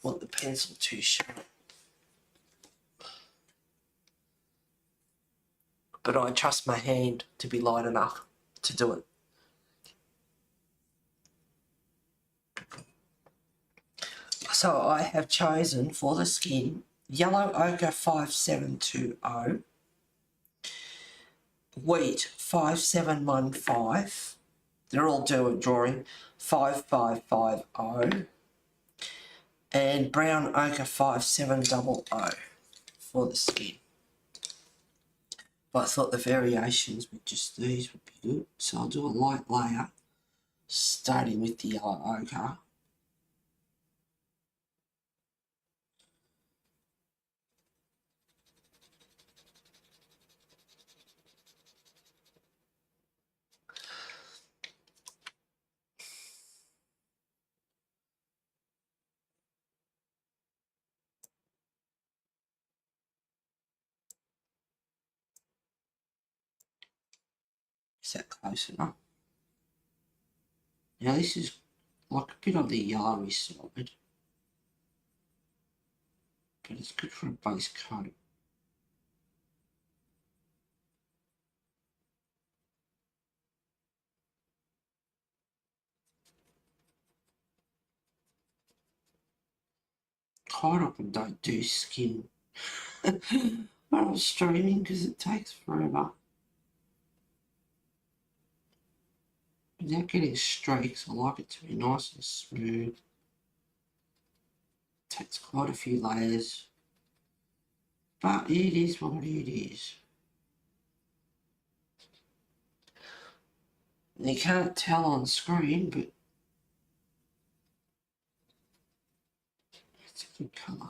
want the pencil too sharp. But I trust my hand to be light enough to do it. So I have chosen for the skin yellow ochre 5720, wheat 5715, they're all drawing 5550, and brown ochre 5700 for the skin. But I thought the variations with just these would be good, so I'll do a light layer starting with the yellow ochre. Is that close enough? Now this is like a bit on the yellowy side, but it's good for a base coat. Quite often don't do skin when I'm streaming because it takes forever. Without getting streaks, I like it to be nice and smooth. Takes quite a few layers, but it is what it is. You can't tell on screen, but it's a good colour.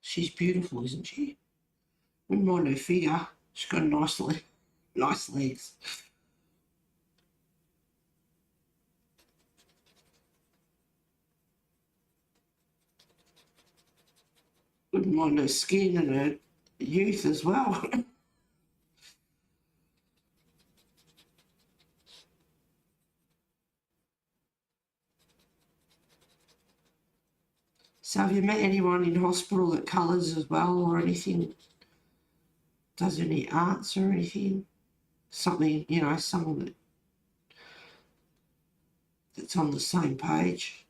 She's beautiful, isn't she? Wouldn't mind her figure. She's got nice legs. Wouldn't mind her skin and her youth as well. So have you met anyone in hospital that colours as well or anything? Does any arts or anything? Something, you know, someone that's on the same page.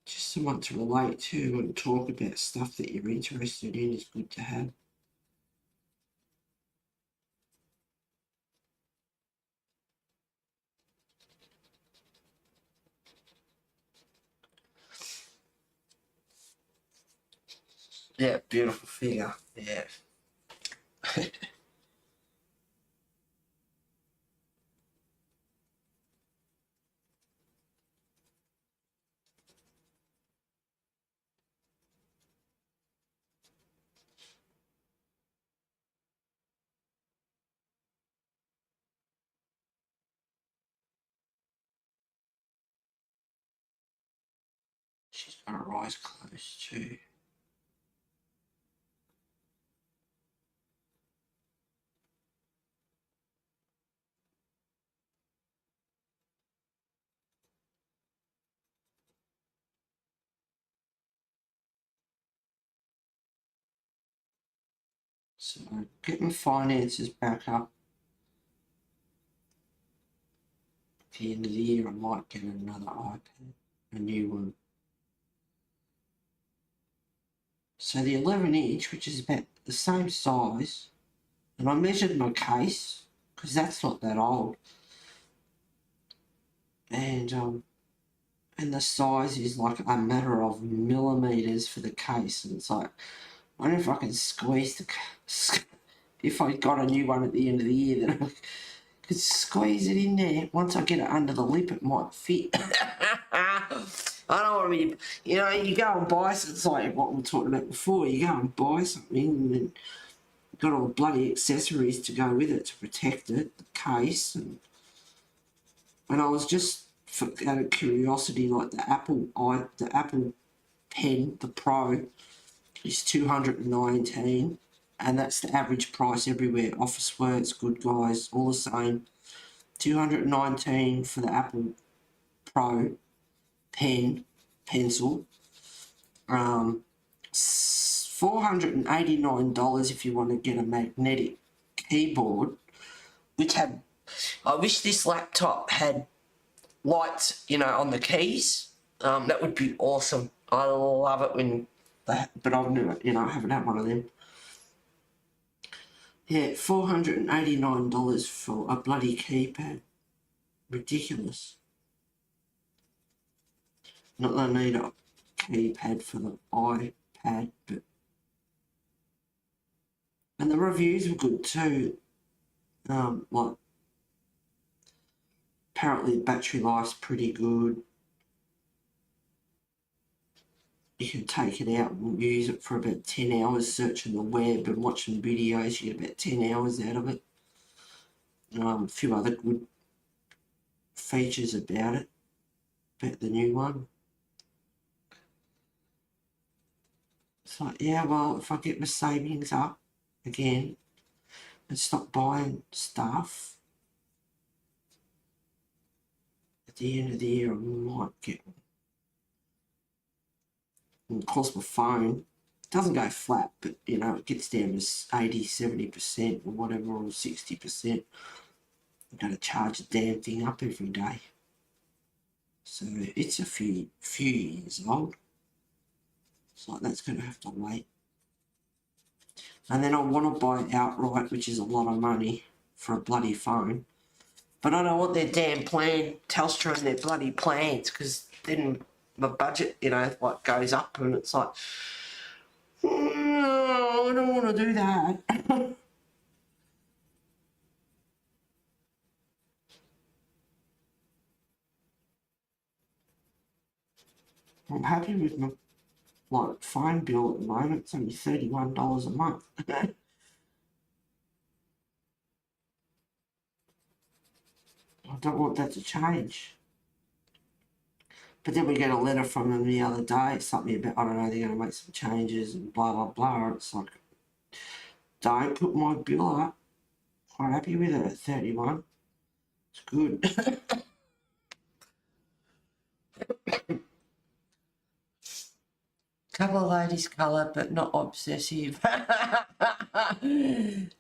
Just someone to relate to and talk about stuff that you're interested in is good to have. Yeah, beautiful figure. Yeah. She's got her eyes closed too. So get my finances back up. At the end of the year, I might get another iPad, a new one. So the 11-inch, which is about the same size, and I measured my case, because that's not that old, and the size is like a matter of millimeters for the case, and it's like, I wonder if I can squeeze if I got a new one at the end of the year, then I could squeeze it in there. Once I get it under the lip, it might fit. I don't want to be, you go and buy something, it's like what we were talking about before, you go and buy something and then you've got all the bloody accessories to go with it to protect it, the case, and I was just, out of curiosity, like the Apple Pen, the Pro, is $219, and that's the average price everywhere. Officeworks, Good Guys, all the same. $219 for the Apple Pro pencil. $489 if you want to get a magnetic keyboard, I wish this laptop had lights, on the keys. That would be awesome. I love it when that, but I've never, I haven't had one of them. Yeah, $489 for a bloody keypad. Ridiculous. Not that I need a keypad for the iPad, but... And the reviews were good too. Like, apparently the battery life's pretty good. You can take it out and use it for about 10 hours searching the web and watching videos. You get about 10 hours out of it. A few other good features about the new one. It's like, yeah, well, if I get my savings up again and stop buying stuff, at the end of the year I might get one. And of course my phone doesn't go flat, but it gets down to 80-70% or whatever, or 60%. I've got to charge the damn thing up every day. So it's a few years old. It's like that's going to have to wait. And then I want to buy it outright, which is a lot of money for a bloody phone. But I don't want their damn plan, Telstra and their bloody plans, because then my budget, like goes up and it's like, oh, I don't want to do that. I'm happy with my phone bill at the moment. It's only $31 a month. I don't want that to change. But then we get a letter from them the other day, something about, I don't know, they're going to make some changes and blah, blah, blah. It's like, don't put my bill up. Quite happy with it at 31. It's good. Couple of ladies colour, but not obsessive.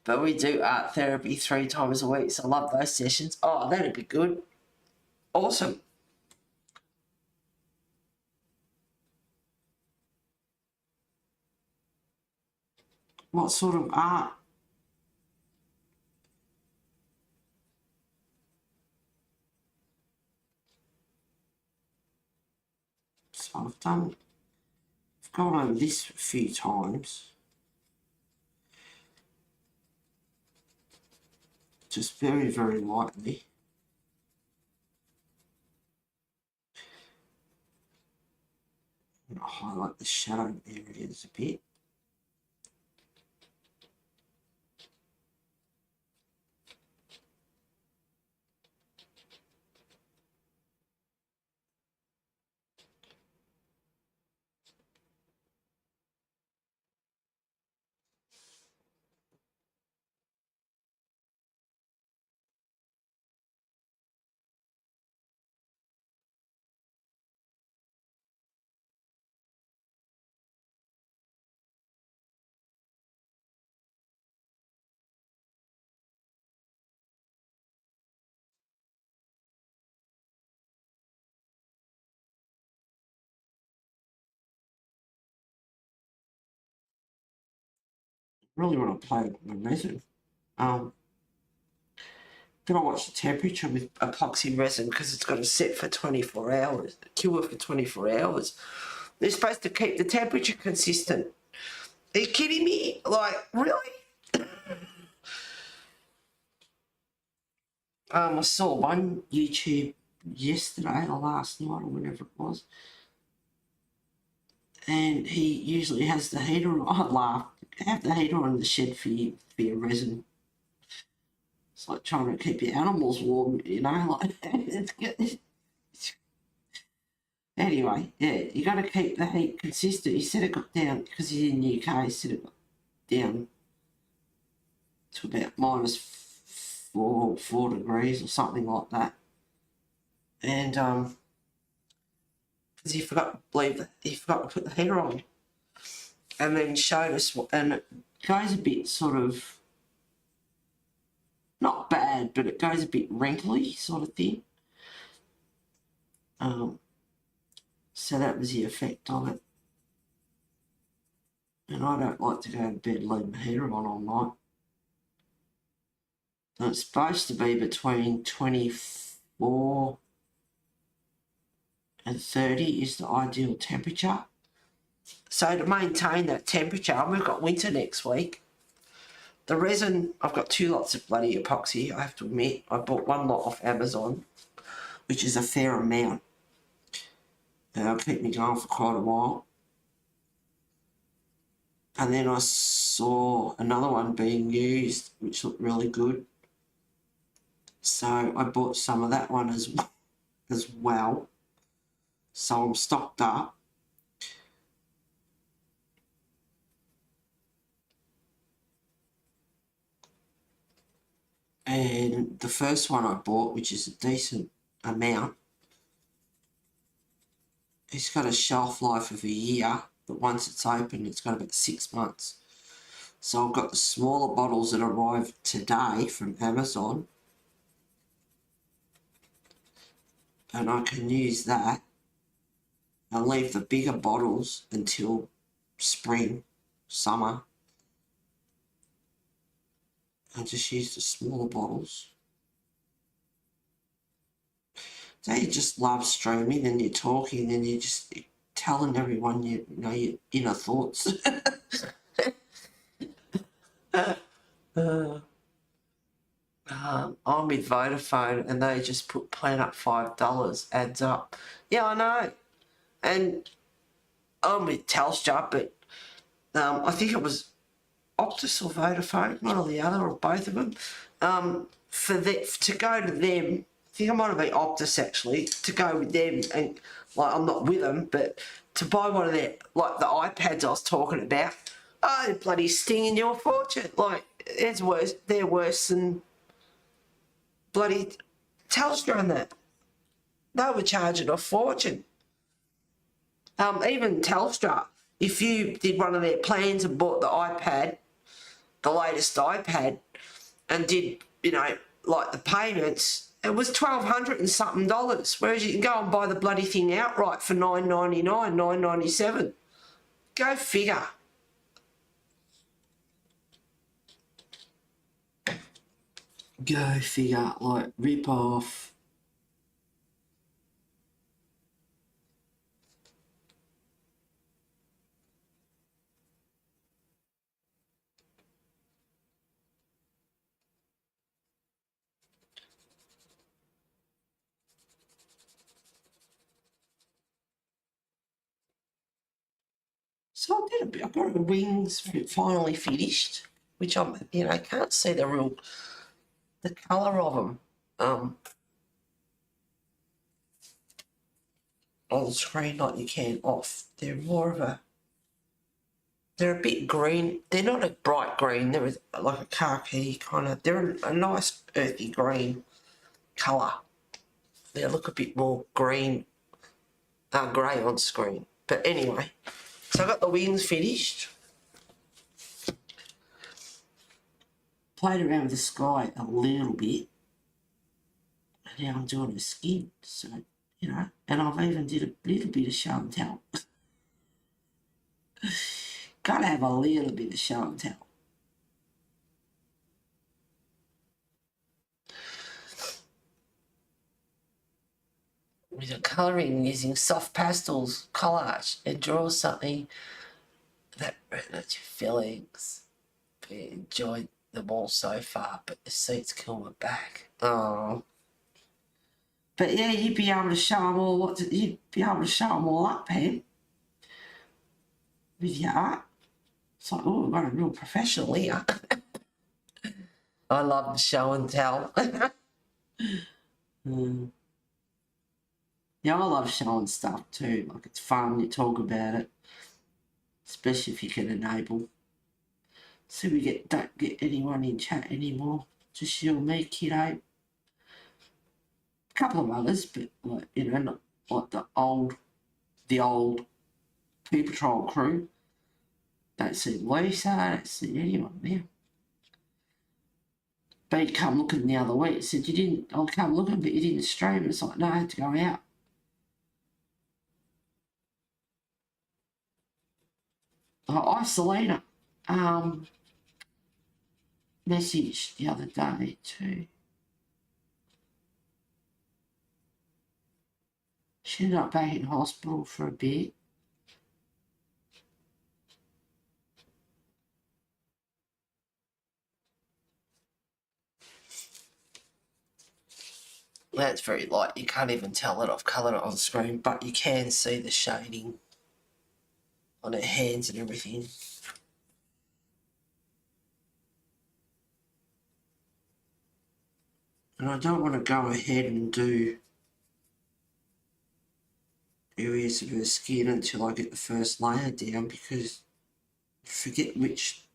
But we do art therapy 3 times a week, so I love those sessions. Oh, that'd be good. Awesome. What sort of art? So I've gone over this a few times. Just very, very lightly. I'm going to highlight the shadow areas a bit. really want to play with my resin. Gotta watch the temperature with epoxy resin because it's got to set for 24 hours, cure for 24 hours. They're supposed to keep the temperature consistent. Are you kidding me? Like, really? I saw one YouTube yesterday or last night or whenever it was, and he usually has the heater on. I laughed. Have the heater on in the shed for your resin. It's like trying to keep your animals warm, you know, like it's good. Anyway, yeah, you got to keep the heat consistent. He said it got down, because he's in the UK, he said it got down to about minus 4 degrees or something like that. And because he forgot to put the heater on, and then showed us, and it goes a bit sort of, not bad, but it goes a bit wrinkly sort of thing. So that was the effect of it. And I don't like to go to bed leaving the heater on all night. And it's supposed to be between 24 and 30 is the ideal temperature. So to maintain that temperature, and we've got winter next week, the resin, I've got 2 lots of bloody epoxy, I have to admit. I bought 1 lot off Amazon, which is a fair amount. And it'll keep me going for quite a while. And then I saw another one being used, which looked really good. So I bought some of that one as well. So I'm stocked up. And the first one I bought, which is a decent amount, it's got a shelf life of a year, but once it's open, it's got about 6 months. So I've got the smaller bottles that arrived today from Amazon, and I can use that and leave the bigger bottles until spring, summer, and just use the smaller bottles. So you just love streaming and you're talking and you're just telling everyone you know your inner thoughts. I'm with Vodafone and they just put plan up $5, adds up. Yeah, I know. And I'm with Telstra, but I think it was Optus or Vodafone, one or the other, or both of them. To go to them, I think I might have been Optus actually, to go with them, and like I'm not with them, but to buy one of their, like the iPads I was talking about, oh, they're bloody stinging you a fortune. Like, it's worse, they're worse than bloody Telstra and that. They were charging a fortune. Even Telstra, if you did one of their plans and bought the iPad, the latest iPad, and did, you know, like the payments, it was $1,200 and something, whereas you can go and buy the bloody thing outright for $9.99, $9.97. Go figure. Go figure, like, rip off. So I did a bit. I got the wings finally finished, which I'm, you know, can't see the colour of them on the screen like you can off. They're more of they're a bit green. They're not a bright green. They're like a khaki kind of, they're a nice earthy green colour. They look a bit more green, grey on screen. But anyway, so I got the wings finished. Played around with the sky a little bit. And now I'm doing the skin, so, you know, and I've even did a little bit of show and tell. Gotta have a little bit of show and tell. with a colouring using soft pastels, collage, and draw something that resonates your feelings. But enjoyed them all so far, but the seats kill my back. Oh. But yeah, you'd be able to show them all. You'd be able to show them all up, Pam, with your art. It's like, oh, we've got a real professional here. I love the show and tell. Yeah, I love showing stuff too. Like, it's fun, you talk about it, especially if you can enable. So we don't get anyone in chat anymore. Just you and me, kiddo. A couple of others, but like, you know, not like the old Pea Patrol crew. Don't see Lisa, don't see anyone now. But he'd come looking the other week. He said, I'll come looking, but you didn't stream. It's like, no, I had to go out. Oh, Selena messaged the other day too. She ended up back in hospital for a bit. That's very light. You can't even tell that I've coloured it on screen, but you can see the shading on her hands and everything. And I don't want to go ahead and do areas of her skin until I get the first layer down, because I forget which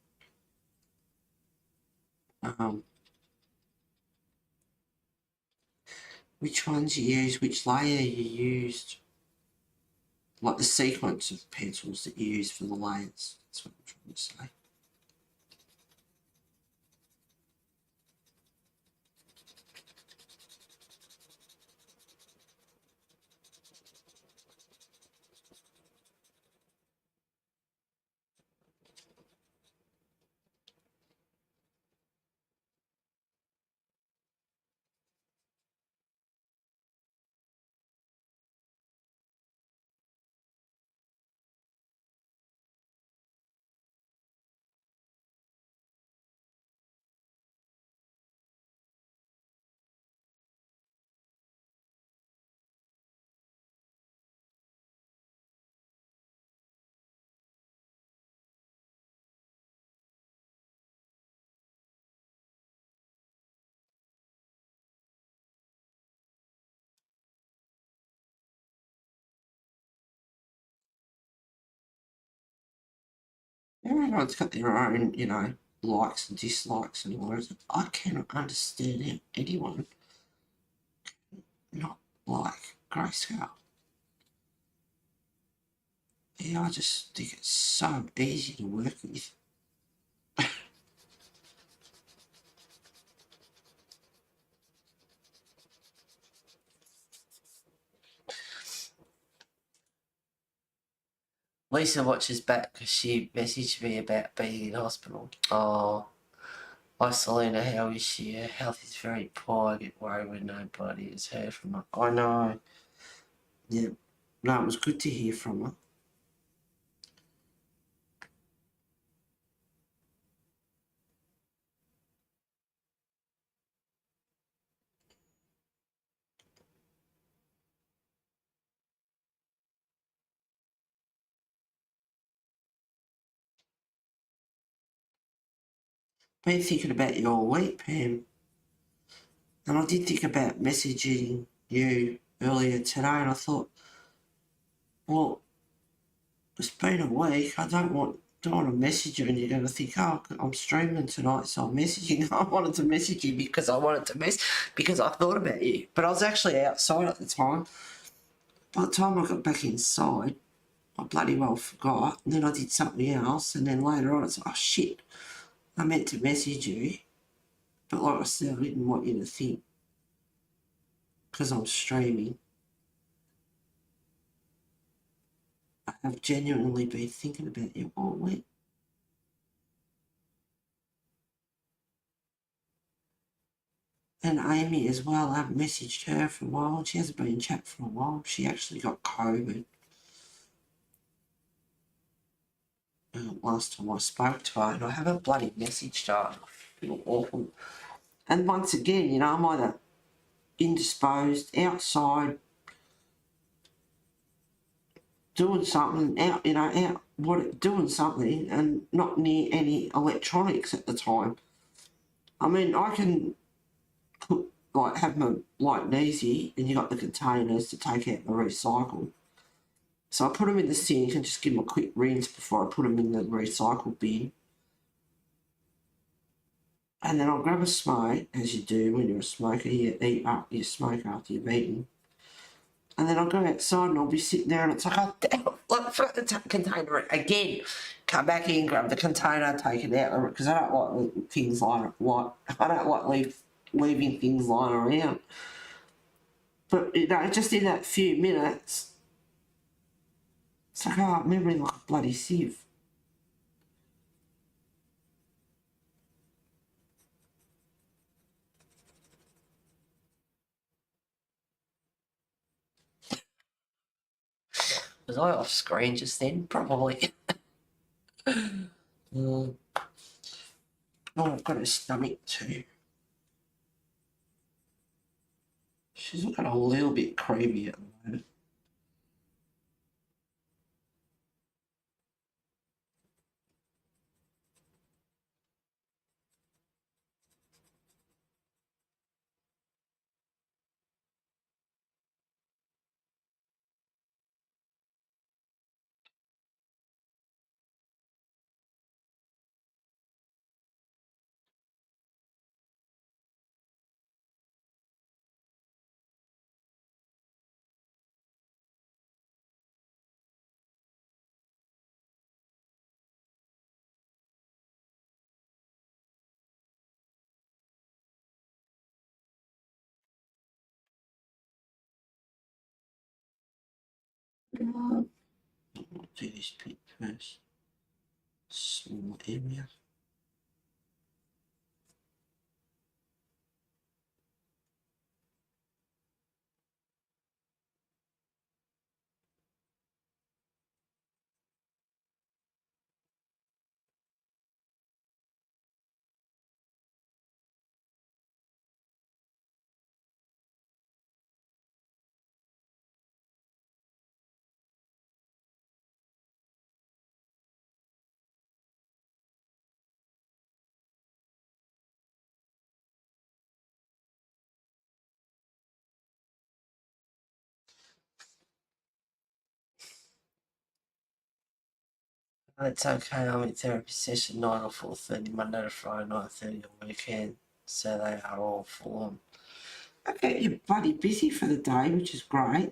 ones you use, which layer you used, like the sequence of pencils that you use for the layers. That's what I'm trying to say. Everyone's got their own, you know, likes and dislikes and all that. I cannot understand how anyone not like grayscale. Yeah, I just think it's so easy to work with. Lisa watches back because she messaged me about being in hospital. Oh, hi Selena, how is she? Her health is very poor. I get worried when nobody has heard from her. I know. Yeah. No, it was good to hear from her. Been thinking about you all week, Pam. And I did think about messaging you earlier today, and I thought, well, it's been a week. I don't want to message you and you're going to think, oh, I'm streaming tonight, so I'm messaging. I wanted to message you because I thought about you. But I was actually outside at the time. By the time I got back inside, I bloody well forgot. And then I did something else. And then later on, it's like, oh, shit, I meant to message you. But like I said, I didn't want you to think, because I'm streaming. I have genuinely been thinking about you all week. And Amy as well, I haven't messaged her for a while. She hasn't been in chat for a while. She actually got COVID last time I spoke to her, and I haven't bloody messaged her. I feel awful. And once again, you know, I'm either indisposed, outside, doing something, out, you know, doing something, and not near any electronics at the time. I mean, I can put, like, have my light and easy, and you got the containers to take out the recycle. So I put them in the sink and just give them a quick rinse before I put them in the recycle bin. And then I'll grab a smoke, as you do when you're a smoker. You eat up, you smoke after you've eaten. And then I'll go outside and I'll be sitting there and it's like, oh, damn, look, I forgot the container again. Come back in, grab the container, take it out, because I don't like things I don't like leaving things lying around. But, you know, just in that few minutes, it's like, oh, memory like a bloody sieve. Was I off screen just then? Probably. Oh, I've got a stomach too. She's looking a little bit creamy at the moment. I'll do this bit first. Small area. It's okay, I'm in therapy session 9 or 4:30, Monday to Friday, 9:30 on weekend. So they are all full on. Okay, you're bloody busy for the day, which is great.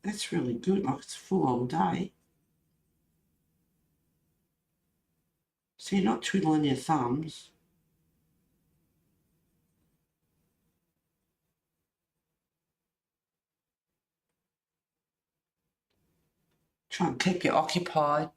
That's really good, like it's a full on day. So you're not twiddling your thumbs. Try and keep you occupied.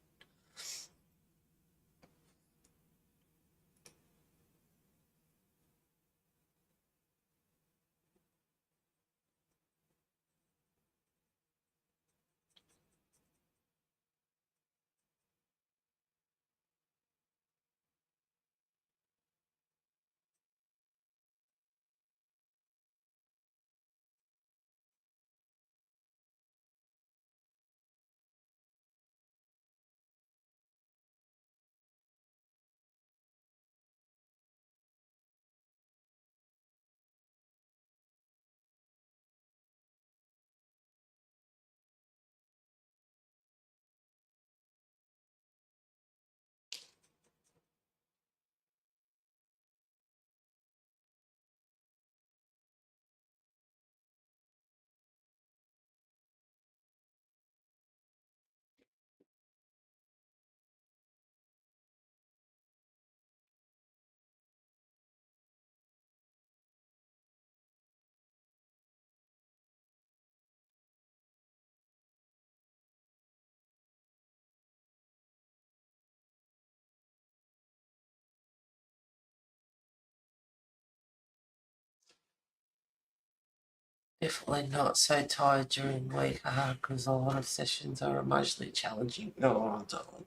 Definitely not so tired during the week, because a lot of sessions are emotionally challenging. Oh, darling.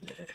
Yeah.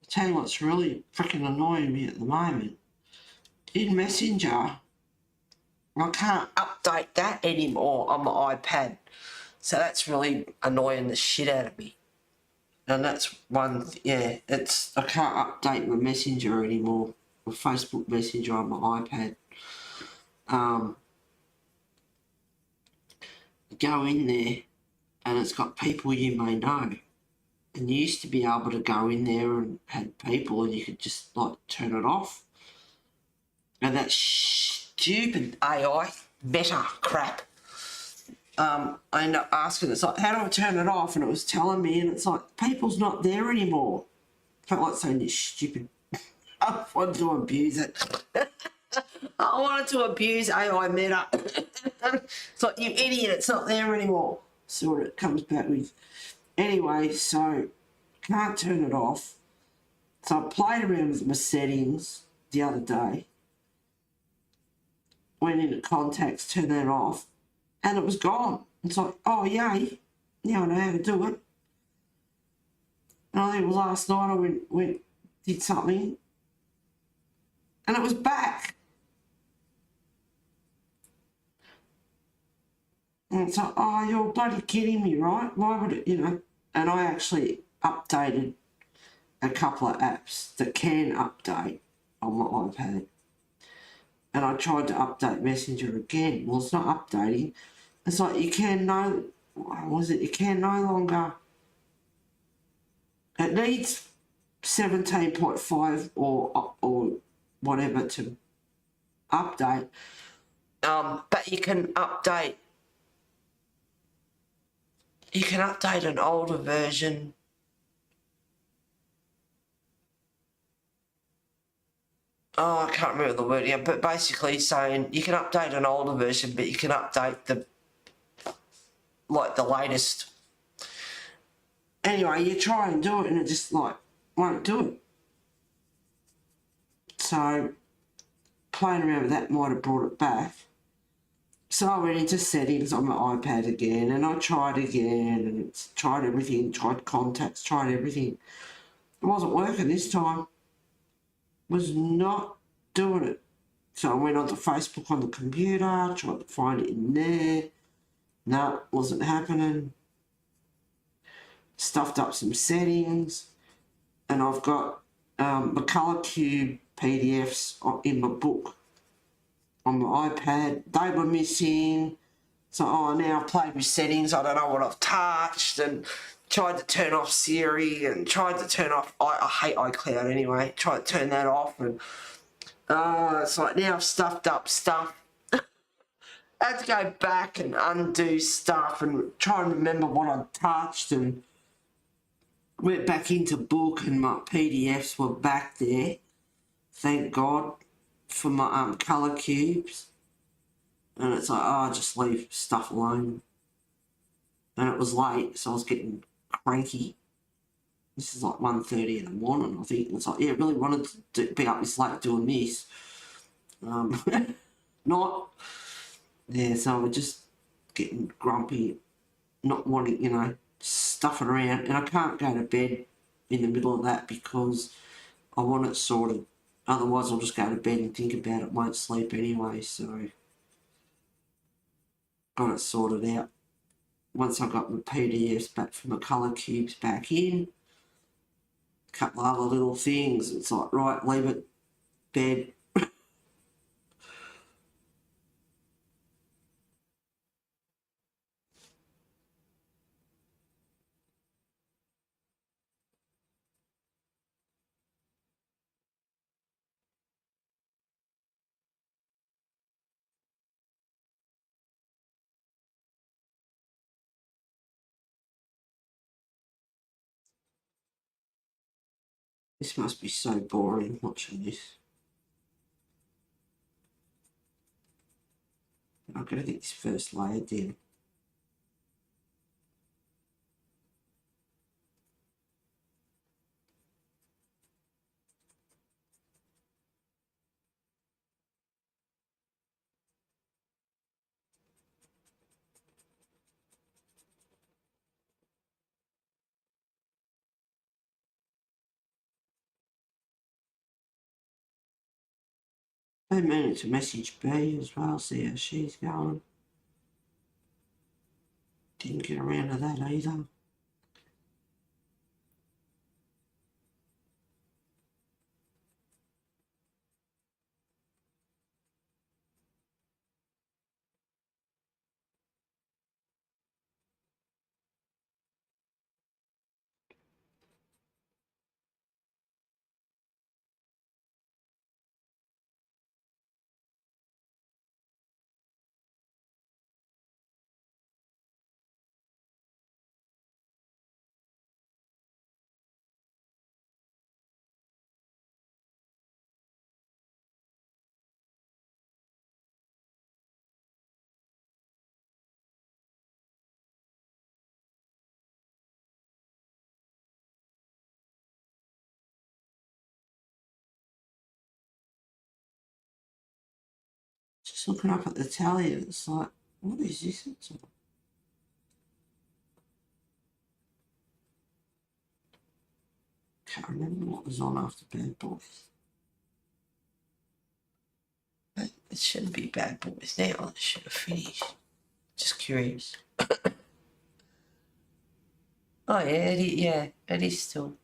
I tell you what's really freaking annoying me at the moment. In Messenger, I can't update that anymore on my iPad. So that's really annoying the shit out of me. And that's one, yeah, I can't update my Messenger anymore, my Facebook Messenger on my iPad. Go in there and it's got people you may know. And you used to be able to go in there and had people and you could just like turn it off. And that stupid AI meta crap. I ended up asking, it's like, how do I turn it off? And it was telling me, and it's like, people's not there anymore. Felt like saying this stupid. I wanted to abuse it. I wanted to abuse AI meta. It's like, you idiot, it's not there anymore. See what it comes back with. Anyway, so can't turn it off. So I played around with my settings the other day. Went into contacts, turned that off, and it was gone. It's like, oh yay, now I know how to do it. And I think it was last night I went did something, and it was back. And it's like, oh, you're bloody kidding me, right? Why would it, And I actually updated a couple of apps that can update on my iPad. And I tried to update Messenger again. Well, it's not updating. It's like you can no longer. It needs 17.5 or whatever to update. But you can update. You can update an older version. Oh, I can't remember the word yet, but basically saying you can update an older version, but you can update the latest. Anyway, you try and do it, and it just won't do it. So playing around with that might have brought it back. So I went into settings on my iPad again, and I tried again, and tried everything, tried contacts, tried everything. It wasn't working this time. Was not doing it. So I went onto Facebook on the computer, tried to find it in there. No, wasn't happening. Stuffed up some settings, and I've got the colour cube PDFs in my book on my iPad. They were missing. So now I've played with settings. I don't know what I've touched, and tried to turn off Siri and tried to turn off. I hate iCloud anyway. Tried to turn that off, and it's like now I've stuffed up stuff. I had to go back and undo stuff and try and remember what I'd touched, and went back into book, and my PDFs were back there. Thank God for my colour cubes. And it's like, oh, just leave stuff alone. And it was late, so I was getting cranky. This is like 1:30 in the morning, I think. And it's like, yeah, I really wanted to be up this late doing this. Not. Yeah, so we're just getting grumpy, not wanting, stuffing around. And I can't go to bed in the middle of that because I want it sorted. Otherwise, I'll just go to bed and think about it, won't sleep anyway. So, got it sorted out. Once I got my PDFs back from my colour cubes back in, a couple of other little things, it's like, right, leave it, bed. This must be so boring watching this. I've got to get this first layer down. I meant to message B as well, see how she's going. Didn't get around to that either. Just looking up at the tally, it's like, what is this? Can't remember what was on after Bad Boys. But it shouldn't be Bad Boys now. It should have finished. Just curious. Oh yeah, it is still.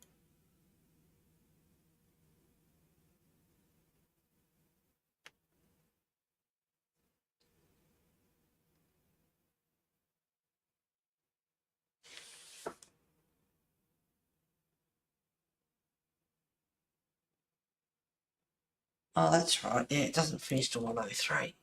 Oh, that's right. Yeah, it doesn't finish till 103.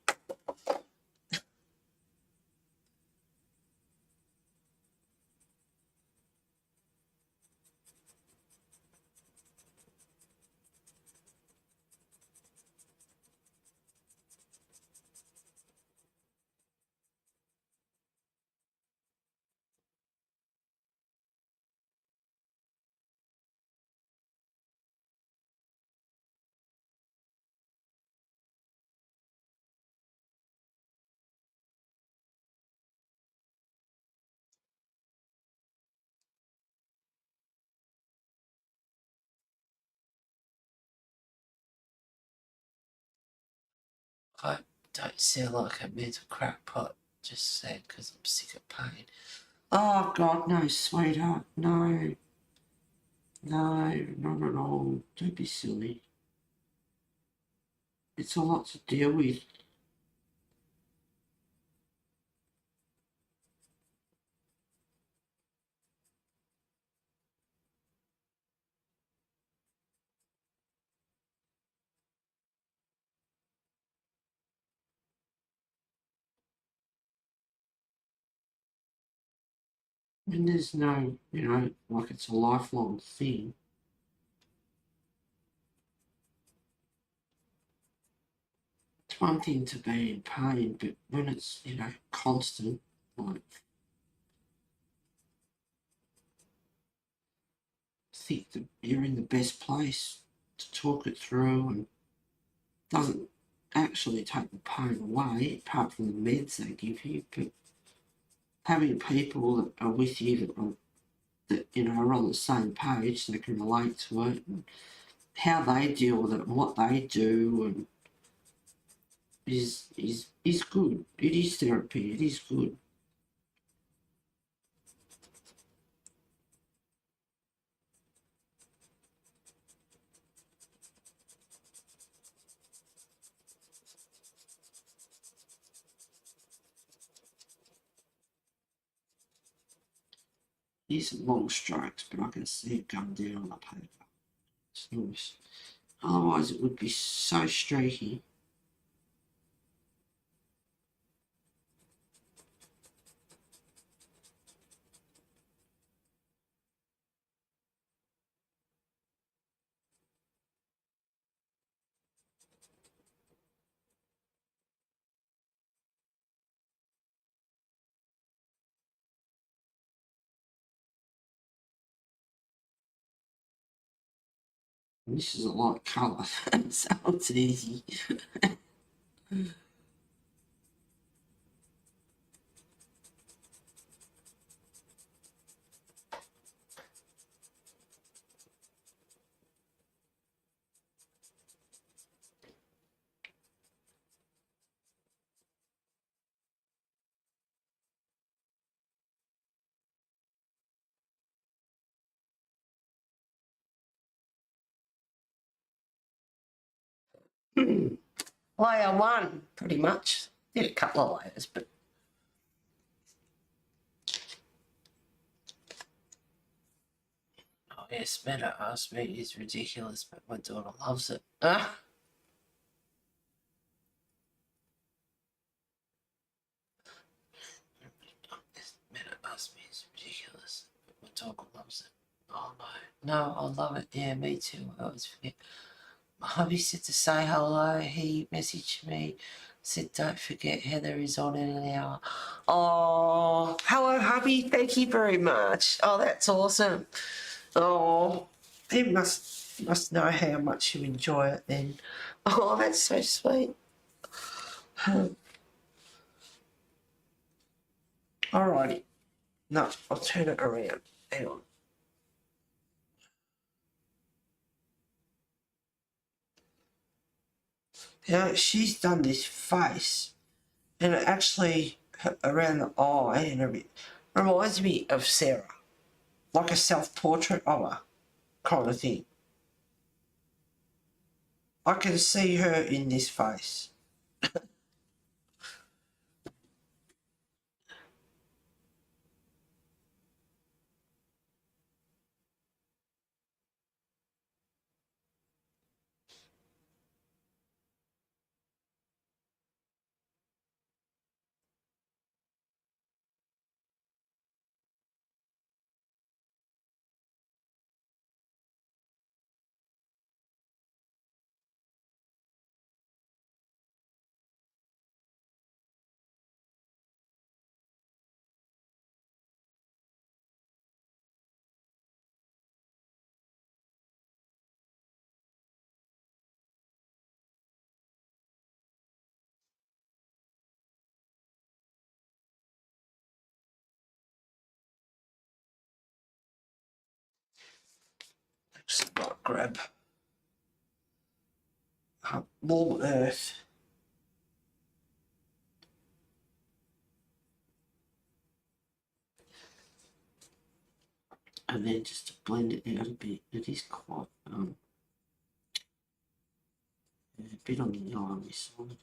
I don't sound like a mental crackpot, just sad because I'm sick of pain. Oh, God, no, sweetheart. No. No, not at all. Don't be silly. It's a lot to deal with. And there's no, like it's a lifelong thing. It's one thing to be in pain, but when it's, constant, like, I think that you're in the best place to talk it through and doesn't actually take the pain away, apart from the meds they give you, but having people that are with you that are on the same page, they can relate to it and how they deal with it and what they do and is good. It is therapy. It is good. These are long strokes, but I can see it going down on the paper. It's nice. Otherwise, it would be so streaky. This is a lot of colour, so it's easy. Layer one, pretty much. Did a couple of layers, but oh yes, Meta asked me is ridiculous, but my daughter loves it. Ah. Meta asked me is ridiculous, but my daughter loves it. Oh no. No, I love it. Yeah, me too. I always forget. My hubby said to say hello. He messaged me, said don't forget Heather is on in an hour. Oh, hello hubby. Thank you very much. Oh, that's awesome. Oh, he must know how much you enjoy it then. Oh, that's so sweet. Alrighty. No, I'll turn it around. Hang on. Now, she's done this face, and it actually, around the eye and everything, reminds me of Sarah. Like a self-portrait of her kind of thing. I can see her in this face. Just like grab warm earth. And then just to blend it out a bit. It is quite, there's a bit on the yellow on this side.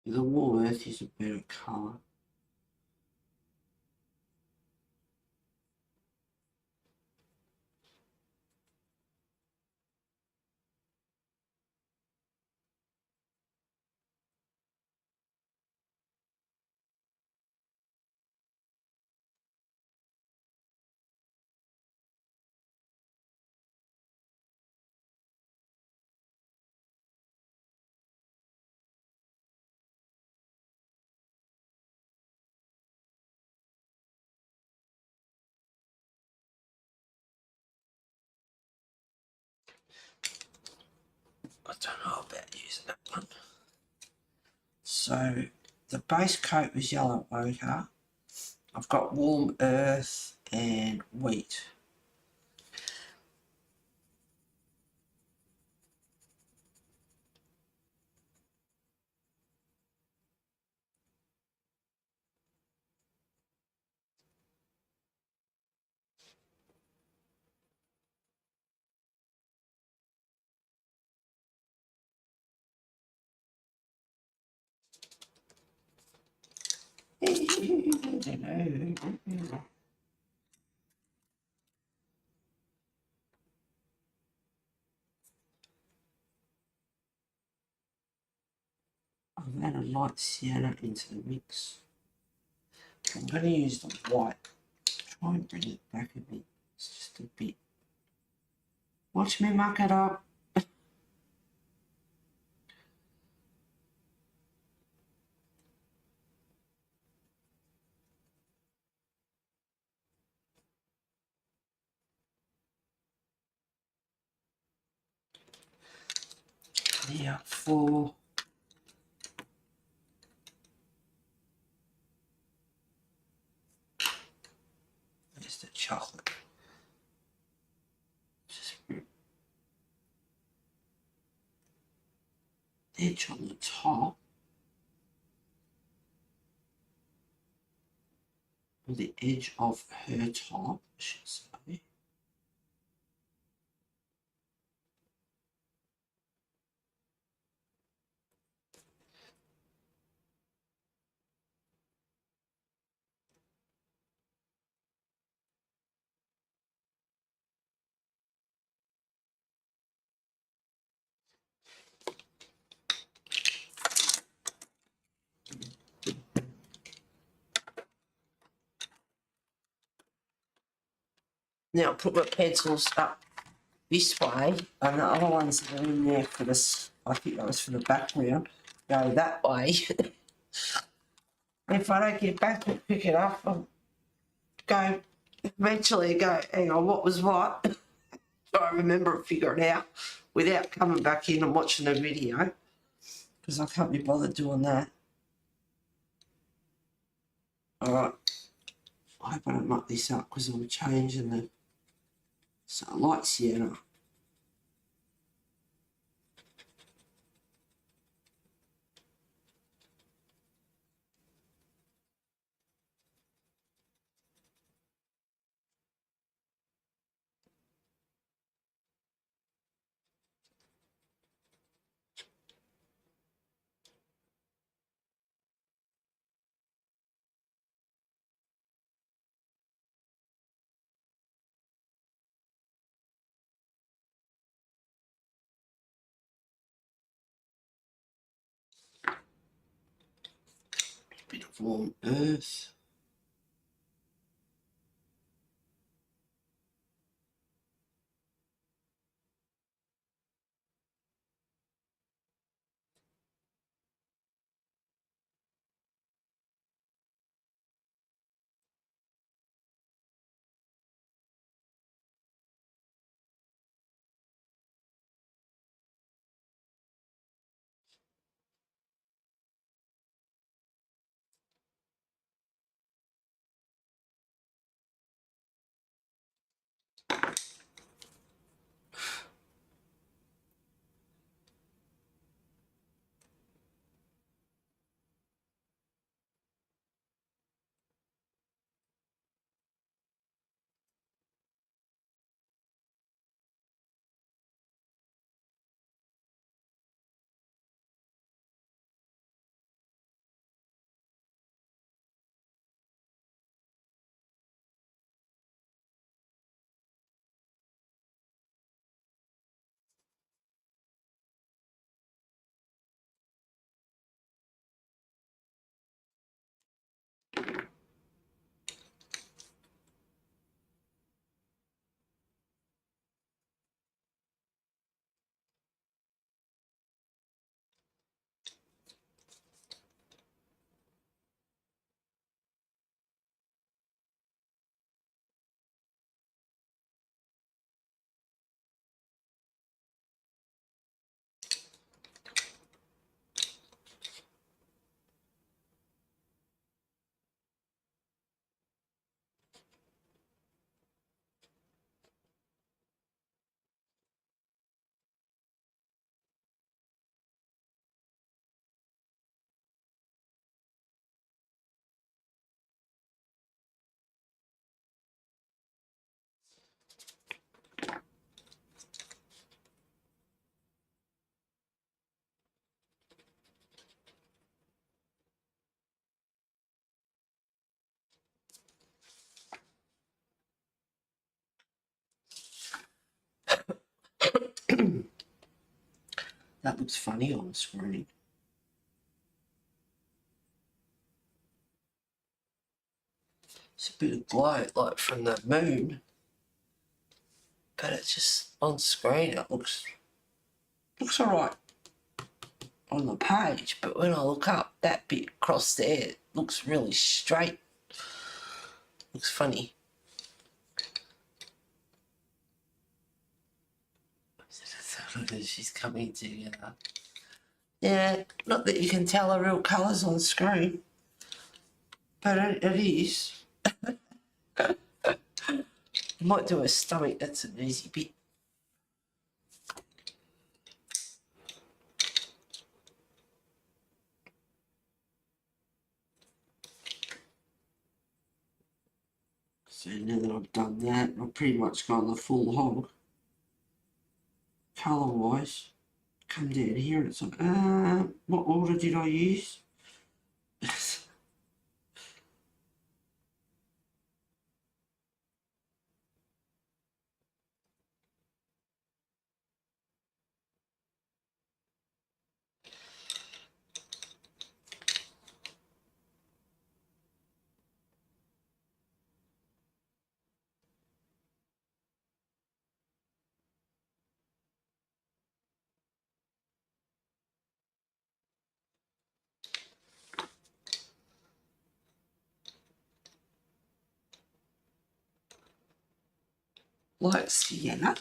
The warm earth is a better colour. I don't know about using that one. So the base coat was yellow ochre, I've got warm earth and wheat. I've added light sienna into the mix. I'm going to use the white. Try and bring it back a bit. It's just a bit. Watch me muck it up. Now for there's the chocolate. Just edge on the top. Or the edge of her top, I should say. Now put my pencils up this way, and the other ones that are in there for this, I think that was for the background, go that way. If I don't get back and pick it up, I'll go eventually go, hang on, what was what? So I remember and figure it out without coming back in and watching the video, because I can't be bothered doing that. All right, I hope I don't muck this up because I'm changing the light sienna. Bit of warm earth. That looks funny on the screen. It's a bit of glow, like from the moon. But it's just on screen, it looks alright on the page, but when I look up, that bit across there looks really straight. Looks funny. She's coming together. Yeah, not that you can tell the real colours on screen, but it is. I might do a stomach, that's an easy bit. So now that I've done that, I've pretty much gone the full hog. Colour wise, come down here and it's like, what order did I use? Light sienna.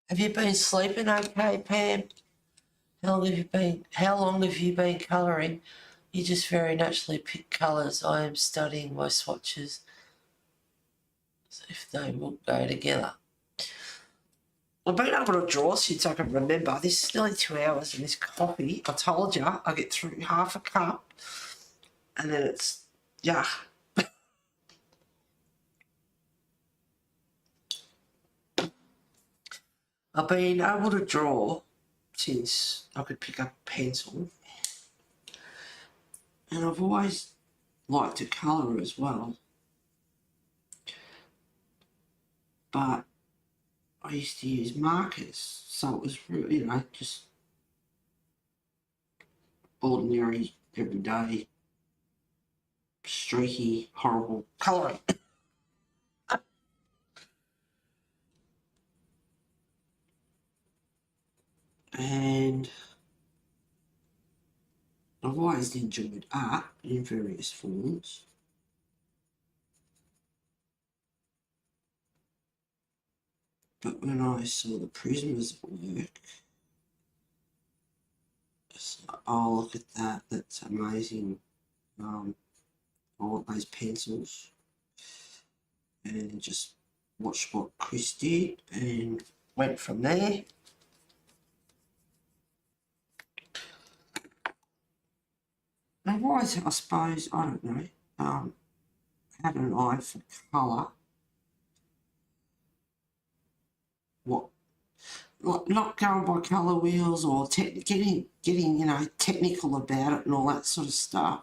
Have you been sleeping okay, Pam? How long have you been colouring? You just very naturally pick colours. I am studying my swatches as if they will go together. I've been able to draw since I can remember. This is nearly 2 hours and this coffee, I told you, I get through half a cup and then it's, yeah. I've been able to draw since I could pick up a pencil, and I've always liked to colour as well, but I used to use markers, so it was, you know, just ordinary, everyday, streaky, horrible colouring. And I've always enjoyed art in various forms. But when I saw the prisms at work, it's like, oh, look at that, that's amazing. I want those pencils. And just watch what Chris did and went from there. Otherwise, I suppose, I don't know, had an eye for colour. What, like, not going by colour wheels or getting you know, technical about it and all that sort of stuff.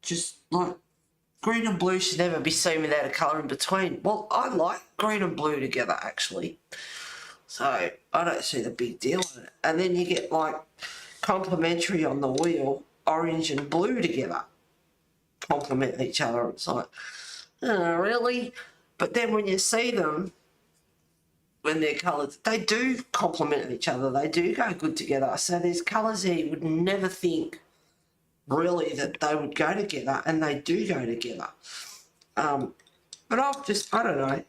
Just like green and blue should never be seen without a colour in between. Well, I like green and blue together actually. So I don't see the big deal in it. And then you get like complementary on the wheel, orange and blue together. Complement each other. It's like, oh, really? But then when you see them, when they're coloured, they do complement each other. They do go good together. So there's colours there you would never think really that they would go together, and they do go together. But I've just, I don't know.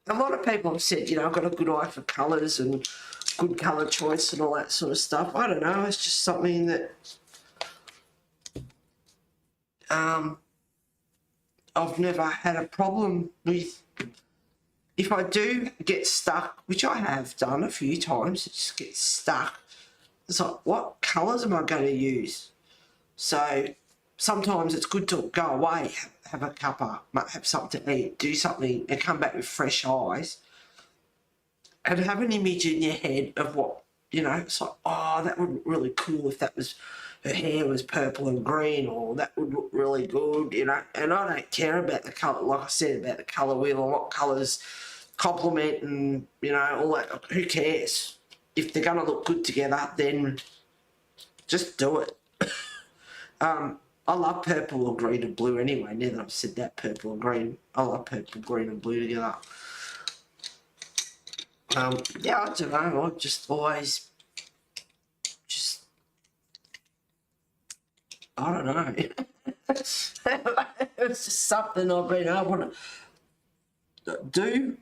A lot of people have said, you know, I've got a good eye for colours and good colour choice and all that sort of stuff. I don't know. It's just something that I've never had a problem with. If I do get stuck, which I have done a few times, it just gets stuck. It's like, what colours am I going to use? So sometimes it's good to go away, have a cuppa, have something to eat, do something, and come back with fresh eyes and have an image in your head of what, you know, it's like, oh, that would look really cool if that was, her hair was purple and green, or that would look really good, you know. And I don't care about the colour, like I said, about the colour wheel and what colours complement and, you know, all that. Who cares? If they're going to look good together, then just do it. I love purple or green and blue anyway. Now that I've said that, purple and green, I love purple, green and blue together. Yeah, I don't know. I've just always, I don't know. It's just something I've been able to do.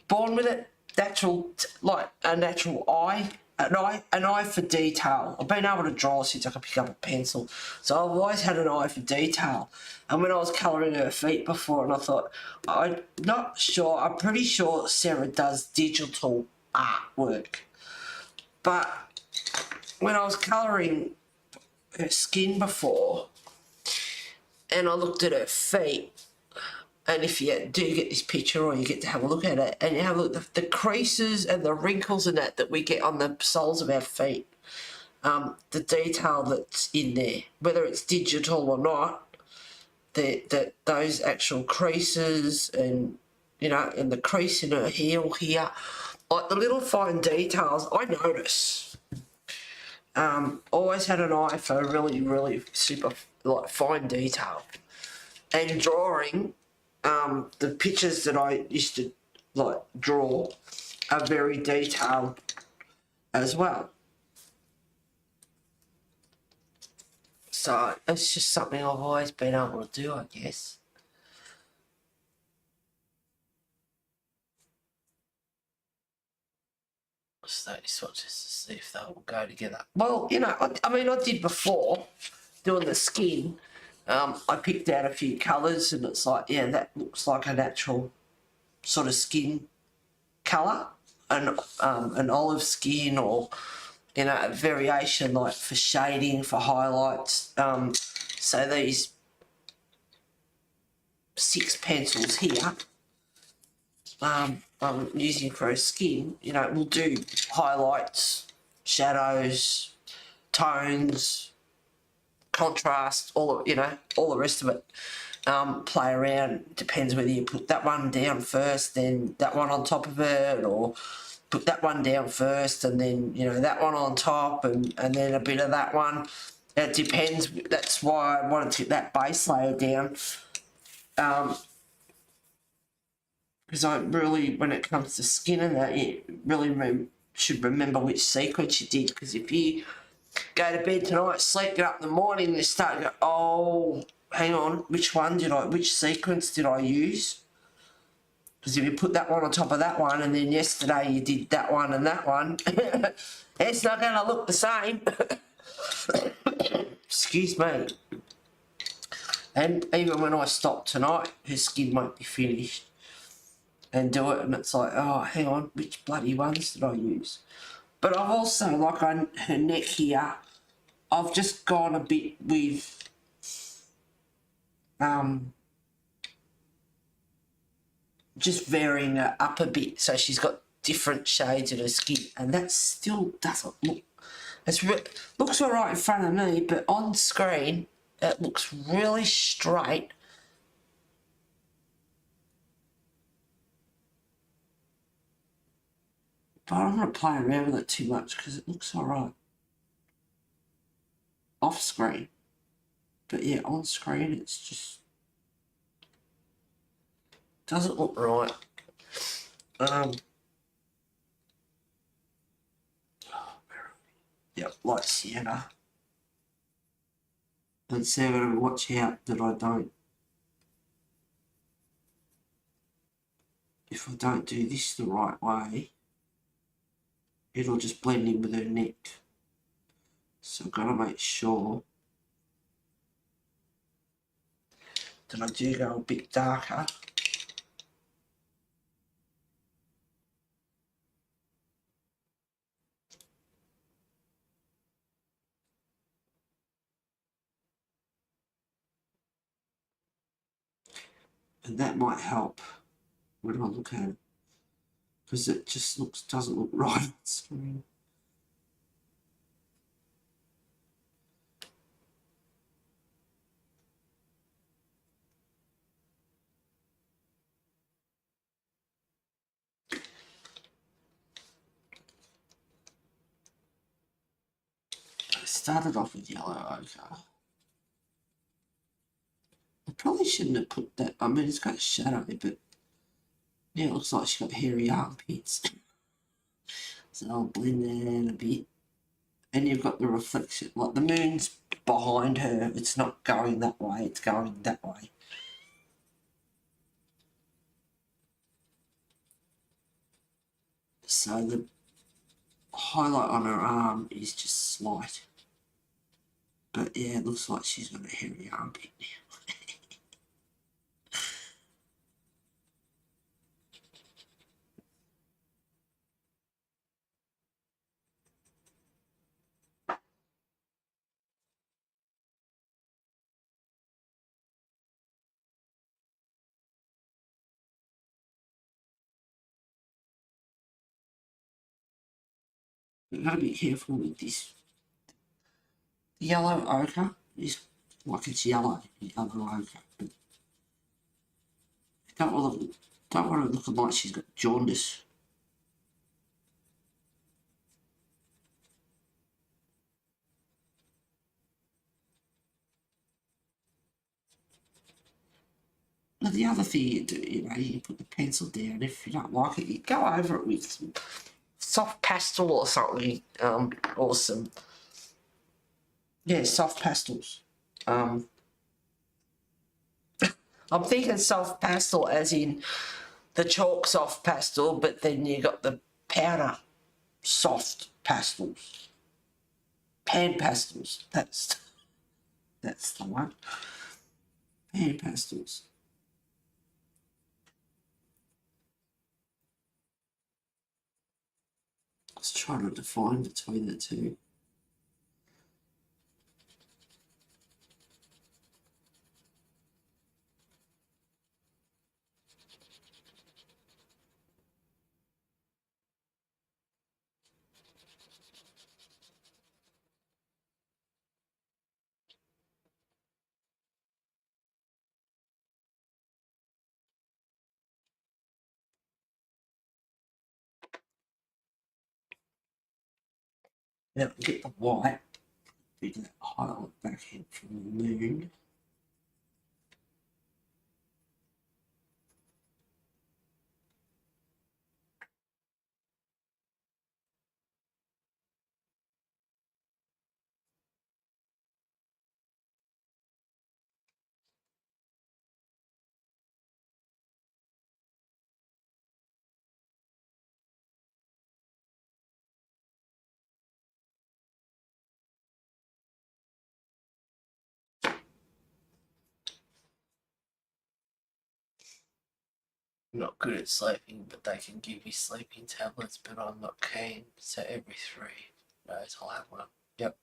Born with it, natural, like a natural eye. An eye for detail. I've been able to draw since I could pick up a pencil. So I've always had an eye for detail. And when I was colouring her feet before, and I thought, I'm not sure, I'm pretty sure Sarah does digital artwork. But when I was colouring her skin before, and I looked at her feet, and if you do get this picture or you get to have a look at it, and you have a look at the creases and the wrinkles and that we get on the soles of our feet, the detail that's in there, whether it's digital or not, those actual creases and, you know, and the crease in her heel here, like the little fine details, I notice. Always had an eye for really, really super, like, fine detail. And drawing, the pictures that I used to like draw are very detailed as well. So it's just something I've always been able to do, I guess. So this one just to see if they will go together. Well, you know, I mean, I did before doing the skin. I picked out a few colours and it's like, yeah, that looks like a natural sort of skin colour, an olive skin, or, you know, a variation like for shading, for highlights. So these 6 pencils here, I'm using for a skin, you know, will do highlights, shadows, tones, contrast, all of, you know, all the rest of it. Play around, depends whether you put that one down first, then that one on top of it, or put that one down first and then, you know, that one on top and then a bit of that one. It depends. That's why I wanted to get that base layer down. Because I really, when it comes to skin and that, you really should remember which sequence you did, because if you go to bed tonight, sleep, get up in the morning, and you start to go, oh, hang on, which sequence did I use? Because if you put that one on top of that one and then yesterday you did that one and that one, it's not going to look the same. Excuse me. And even when I stop tonight, her skin won't be finished and do it, and it's like, oh, hang on, which bloody ones did I use? But I've also, like on her neck here, I've just gone a bit with just varying her up a bit, so she's got different shades of her skin, and that still doesn't look, looks all right in front of me, but on screen it looks really straight. But I don't want to play around with it too much because it looks all right off screen. But yeah, on screen it's just doesn't look right. Yeah, light sienna. And see, I've got to watch out that I don't. If I don't do this the right way, it'll just blend in with her neck. So I've got to make sure that I do go a bit darker. And that might help when I look at it, because it just doesn't look right on screen. I started off with yellow ochre. I probably shouldn't have put that. I mean, it's got a shadow, but yeah, it looks like she's got hairy armpits. So I'll blend that in a bit. And you've got the reflection, like the moon's behind her. It's not going that way, it's going that way. So the highlight on her arm is just slight. But yeah, it looks like she's got a hairy armpit now. You've got to be careful with this. The yellow ochre is like it's yellow ochre, but don't want to look like she's got jaundice. Now the other thing you do, you put the pencil down. If you don't like it, you go over it with some soft pastel or something. Awesome. Yeah, soft pastels. I'm thinking soft pastel as in the chalk soft pastel, but then you got the powder soft pastels. Pan pastels. That's the one. Pan pastels. Let's try to define between the two. Now get the white, do that highlight back in from the moon. not good at sleeping, but they can give you sleeping tablets, but I'm not keen. So every 3 days I'll have one. Yep.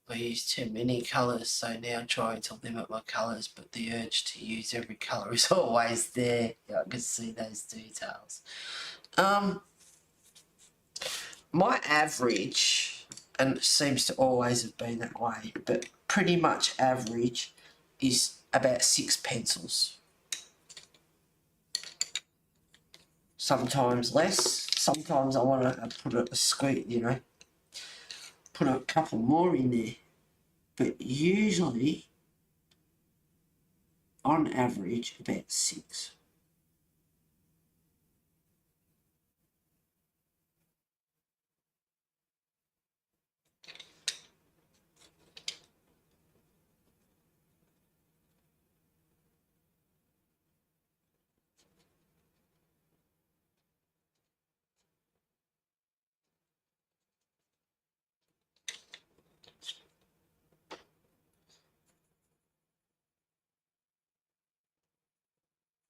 I use too many colours, so now I'm trying to limit my colours, but the urge to use every colour is always there. Yeah, I can see those details. My average, and it seems to always have been that way, but pretty much average is about 6 pencils. Sometimes less, sometimes I want to put a squeeze, you know, put a couple more in there. But usually, on average, about 6.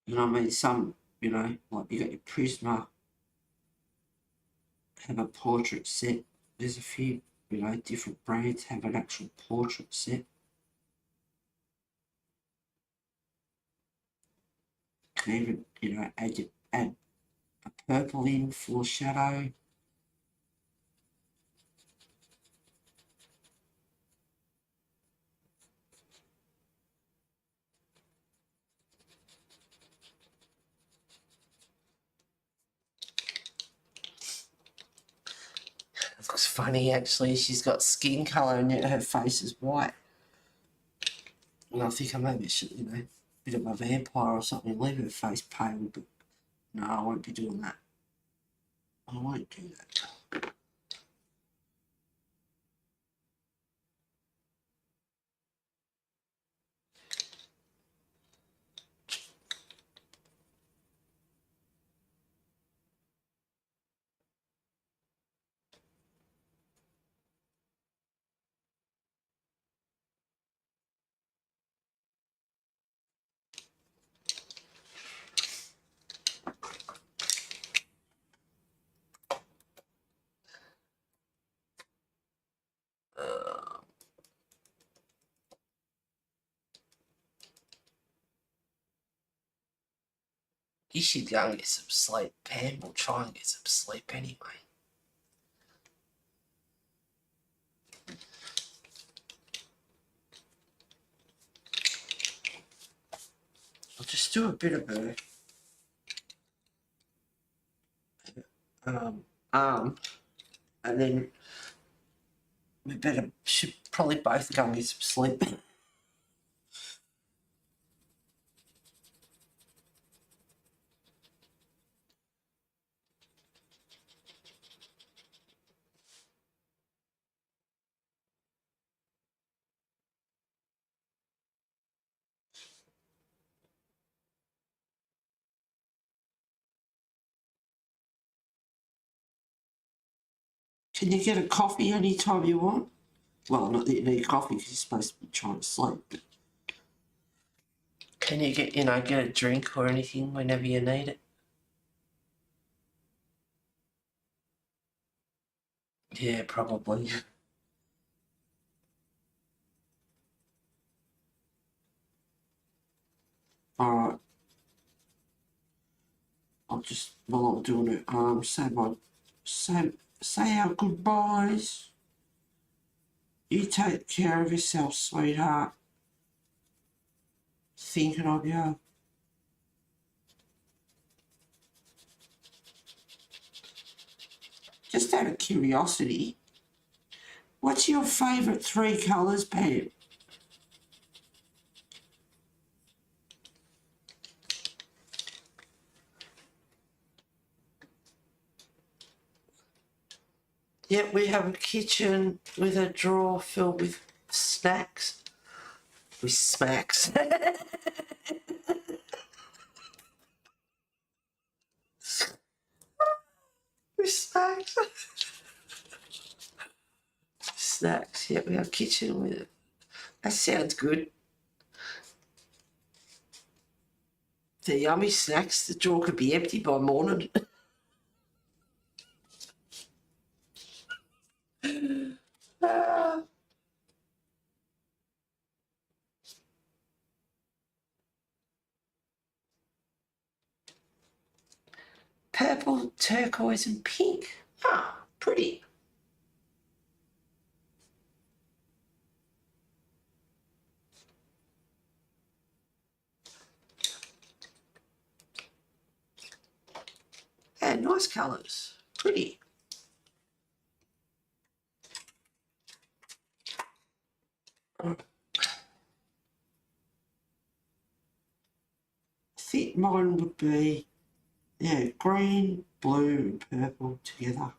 You know what I mean? Some, you know, like you got your Prisma, have a portrait set. There's a few, you know, different brands have an actual portrait set. Can even, you know, add a purple in for shadow. It looks funny actually. She's got skin colour and yet her face is white. And I think I maybe should, you know, a bit of a vampire or something, leave her face pale, but no, I won't be doing that. I won't do that. You should go and get some sleep, Pam. We'll try and get some sleep anyway. I'll just do a bit of a arm, and then we should probably both go and get some sleep. Can you get a coffee anytime you want? Well, not that you need coffee because you're supposed to be trying to sleep. But can you get, you know, get a drink or anything whenever you need it? Yeah, probably. Alright. I'll just, while I'm doing it, say our goodbyes. You take care of yourself, sweetheart. Thinking of you. Just out of curiosity, what's your favourite 3 colours, Pam? Yep, we have a kitchen with a drawer filled with snacks. With smacks. With snacks. Snacks, yeah, we have a kitchen with it. That sounds good. They're yummy snacks. The drawer could be empty by morning. Purple, turquoise and pink. Ah, pretty. And nice colours. Pretty. I think mine would be, yeah, green, blue and purple together.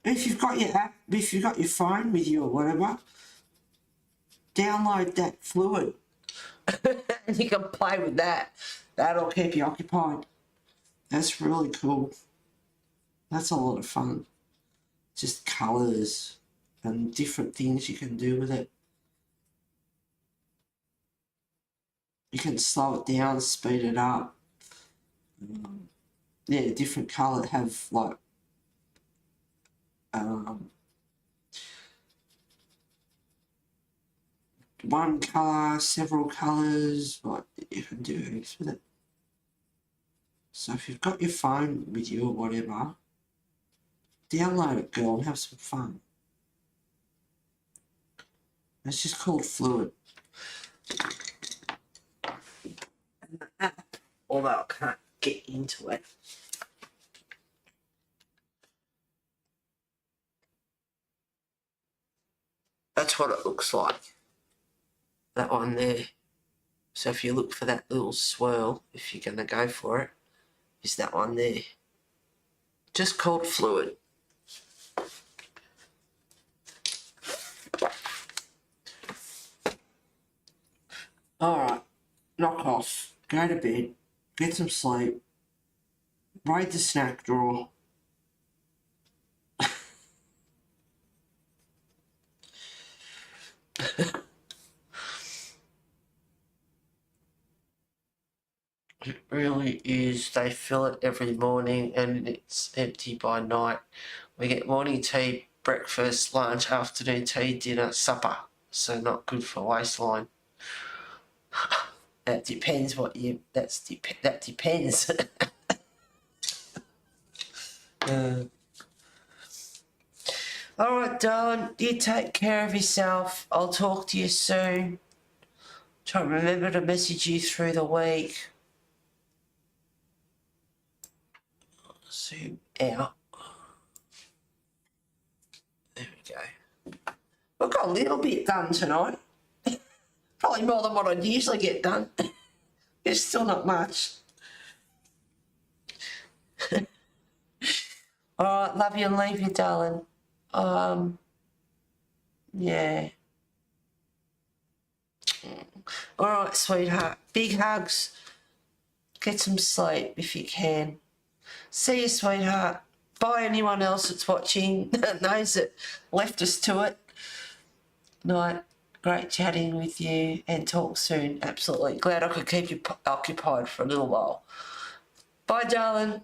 If you've got your app, if you've got your phone with you or whatever, download that fluid and you can play with that. That'll keep you occupied. That's really cool. That's a lot of fun. Just colours and different things you can do with it. You can slow it down, speed it up. Yeah, different colour have like one colour, several colours, like you can do heaps with it. So if you've got your phone with you or whatever, download it, girl, and have some fun. It's just called Fluid. An app, although I can't get into it. That's what it looks like. That one there. So if you look for that little swirl, if you're going to go for it, is that one there. Just called Fluid. Alright, knock off, go to bed, get some sleep, raid the snack drawer. It really is. They fill it every morning and it's empty by night. We get morning tea, breakfast, lunch, afternoon tea, dinner, supper. So not good for waistline. That depends what you. That depends. All right, darling. You take care of yourself. I'll talk to you soon. Try to remember to message you through the week. Zoom out. There we go. I've got a little bit done tonight. Probably more than what I'd usually get done. It's still not much. Alright, love you and leave you, darling. Yeah. Alright, sweetheart. Big hugs. Get some sleep if you can. See you, sweetheart. Bye, anyone else that's watching that knows it left us to it. Night. Great chatting with you and talk soon. Absolutely. Glad I could keep you occupied for a little while. Bye, darling.